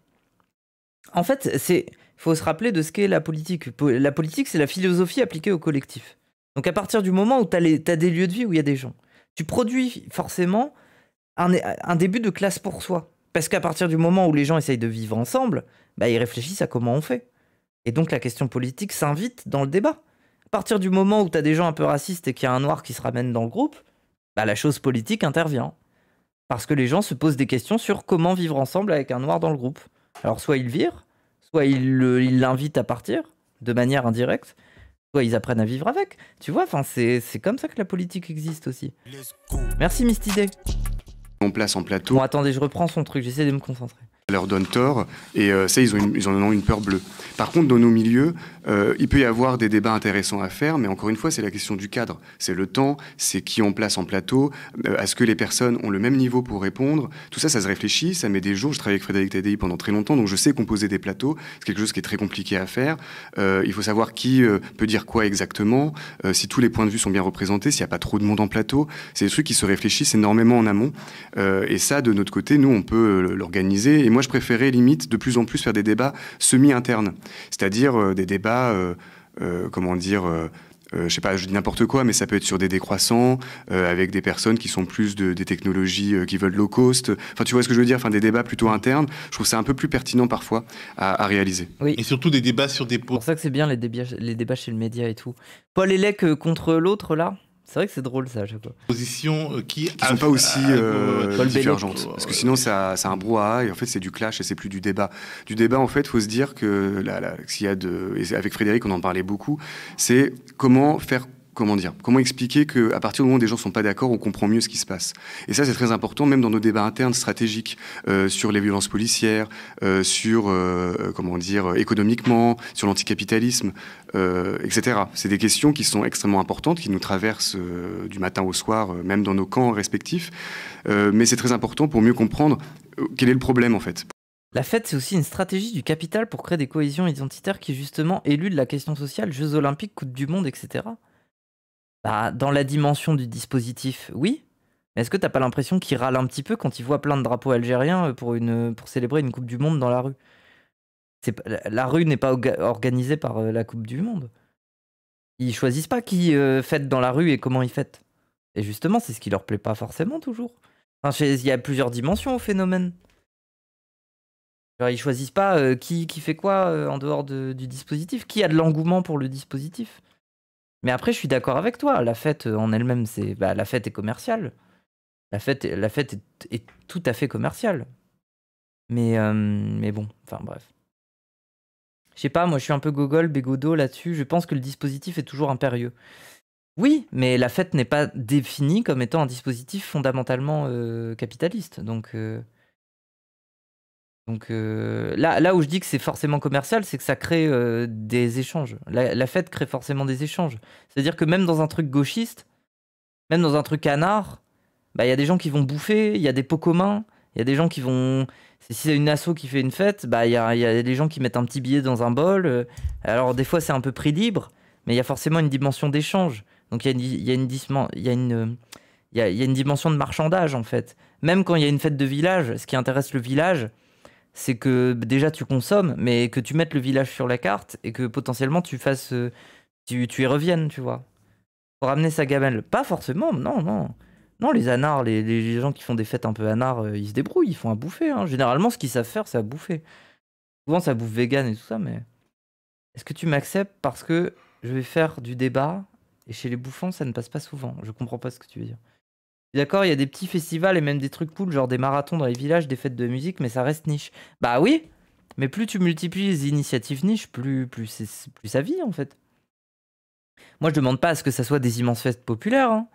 En fait, il faut se rappeler de ce qu'est la politique. La politique, c'est la philosophie appliquée au collectif. Donc à partir du moment où tu as des lieux de vie où il y a des gens, tu produis forcément un début de classe pour soi. Parce qu'à partir du moment où les gens essayent de vivre ensemble, bah, ils réfléchissent à comment on fait. Et donc la question politique s'invite dans le débat. À partir du moment où tu as des gens un peu racistes et qu'il y a un noir qui se ramène dans le groupe, bah, la chose politique intervient. Parce que les gens se posent des questions sur comment vivre ensemble avec un noir dans le groupe. Alors soit ils virent, soit ils l'invitent à partir de manière indirecte, soit ils apprennent à vivre avec. Tu vois, c'est comme ça que la politique existe aussi. Merci Misty Day. On place en plateau. Bon, attendez, je reprends son truc, j'essaie de me concentrer. Leur donne tort, et ça, ils en ont une peur bleue. Par contre, dans nos milieux, il peut y avoir des débats intéressants à faire, mais encore une fois, c'est la question du cadre. C'est le temps, c'est qui on place en plateau, est-ce que les personnes ont le même niveau pour répondre. Tout ça, ça se réfléchit, ça met des jours. Je travaille avec Frédéric Tadei pendant très longtemps, donc je sais composer des plateaux. C'est quelque chose qui est très compliqué à faire. Il faut savoir qui peut dire quoi exactement, si tous les points de vue sont bien représentés, s'il n'y a pas trop de monde en plateau. C'est des trucs qui se réfléchissent énormément en amont. Et ça, de notre côté, nous, on peut l'organiser. Et moi, je préférais limite de plus en plus faire des débats semi-internes, c'est-à-dire des débats, je sais pas, je dis n'importe quoi, mais ça peut être sur des décroissants, avec des personnes qui sont plus des technologies qui veulent low cost. Enfin, tu vois ce que je veux dire, enfin, des débats plutôt internes. Je trouve ça un peu plus pertinent parfois à réaliser. Oui. Et surtout des débats sur des... C'est pour ça que c'est bien les débats chez le média et tout. Paul Elec contre l'autre, là. C'est vrai que c'est drôle ça, à chaque fois. Positions qui ne sont pas aussi divergentes. Parce que sinon, ça un brouhaha et en fait, c'est du clash et c'est plus du débat. Du débat, en fait, il faut se dire que avec Frédéric, on en parlait beaucoup, c'est comment expliquer qu'à partir du moment où des gens ne sont pas d'accord, on comprend mieux ce qui se passe. Et ça, c'est très important, même dans nos débats internes stratégiques, sur les violences policières, économiquement, sur l'anticapitalisme, etc. C'est des questions qui sont extrêmement importantes, qui nous traversent du matin au soir, même dans nos camps respectifs. Mais c'est très important pour mieux comprendre quel est le problème, en fait. La fête, c'est aussi une stratégie du capital pour créer des cohésions identitaires qui, justement, éludent la question sociale, Jeux Olympiques, Coupe du Monde, etc. Bah, dans la dimension du dispositif, oui. Mais est-ce que t'as pas l'impression qu'il râle un petit peu quand il voit plein de drapeaux algériens pour célébrer une Coupe du Monde dans la rue? La rue n'est pas organisée par la Coupe du Monde. Ils choisissent pas qui fête dans la rue et comment ils fêtent. Et justement, c'est ce qui leur plaît pas forcément toujours. Enfin, il y a plusieurs dimensions au phénomène. Genre, ils choisissent pas qui fait quoi en dehors du dispositif. Qui a de l'engouement pour le dispositif? Mais après, je suis d'accord avec toi. La fête en elle-même, la fête est commerciale. La fête est tout à fait commerciale. Mais bon, enfin bref. Je sais pas, moi je suis un peu gogol, bégodo là-dessus. Je pense que le dispositif est toujours impérieux. Oui, mais la fête n'est pas définie comme étant un dispositif fondamentalement capitaliste. Donc là où je dis que c'est forcément commercial, c'est que ça crée des échanges. La fête crée forcément des échanges. C'est-à-dire que même dans un truc gauchiste, même dans un truc canard, bah, y a des gens qui vont bouffer, il y a des pots communs, il y a des gens qui vont... Si c'est une asso qui fait une fête, bah, y a des gens qui mettent un petit billet dans un bol. Alors des fois c'est un peu prix libre, mais il y a forcément une dimension d'échange. Donc il y a une dimension de marchandage en fait. Même quand il y a une fête de village, ce qui intéresse le village, c'est que déjà tu consommes, mais que tu mettes le village sur la carte et que potentiellement tu y reviennes, tu vois. Pour ramener sa gamelle. Pas forcément, non. Non, les anards, les gens qui font des fêtes un peu anards, ils se débrouillent, ils font à bouffer. Hein. Généralement, ce qu'ils savent faire, c'est à bouffer. Souvent, ça bouffe vegan et tout ça, mais... Est-ce que tu m'acceptes parce que je vais faire du débat et chez les bouffons, ça ne passe pas souvent. Je comprends pas ce que tu veux dire. D'accord, il y a des petits festivals et même des trucs cool, genre des marathons dans les villages, des fêtes de musique, mais ça reste niche. Bah oui, mais plus tu multiplies les initiatives niches, plus ça vit en fait. Moi, je demande pas à ce que ça soit des immenses fêtes populaires. Hein.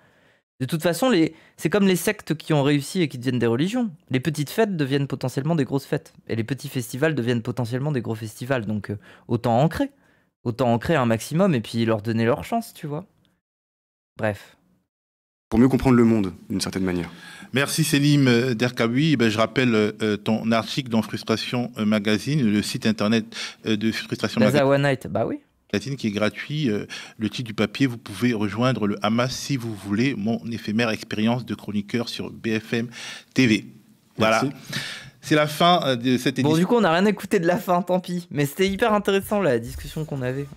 De toute façon, c'est comme les sectes qui ont réussi et qui deviennent des religions. Les petites fêtes deviennent potentiellement des grosses fêtes. Et les petits festivals deviennent potentiellement des gros festivals. Donc, autant ancrer un maximum et puis leur donner leur chance, tu vois. Bref. pour mieux comprendre le monde, d'une certaine manière. Merci Selim Derkaoui. Je rappelle ton article dans Frustration Magazine, le site internet de Frustration Magazine. One Night, bah oui. Qui est gratuit. Le titre du papier, vous pouvez rejoindre le Hamas si vous voulez. Mon éphémère expérience de chroniqueur sur BFM TV. Voilà. C'est la fin de cette édition. Bon, du coup, on n'a rien écouté de la fin, tant pis. Mais c'était hyper intéressant la discussion qu'on avait.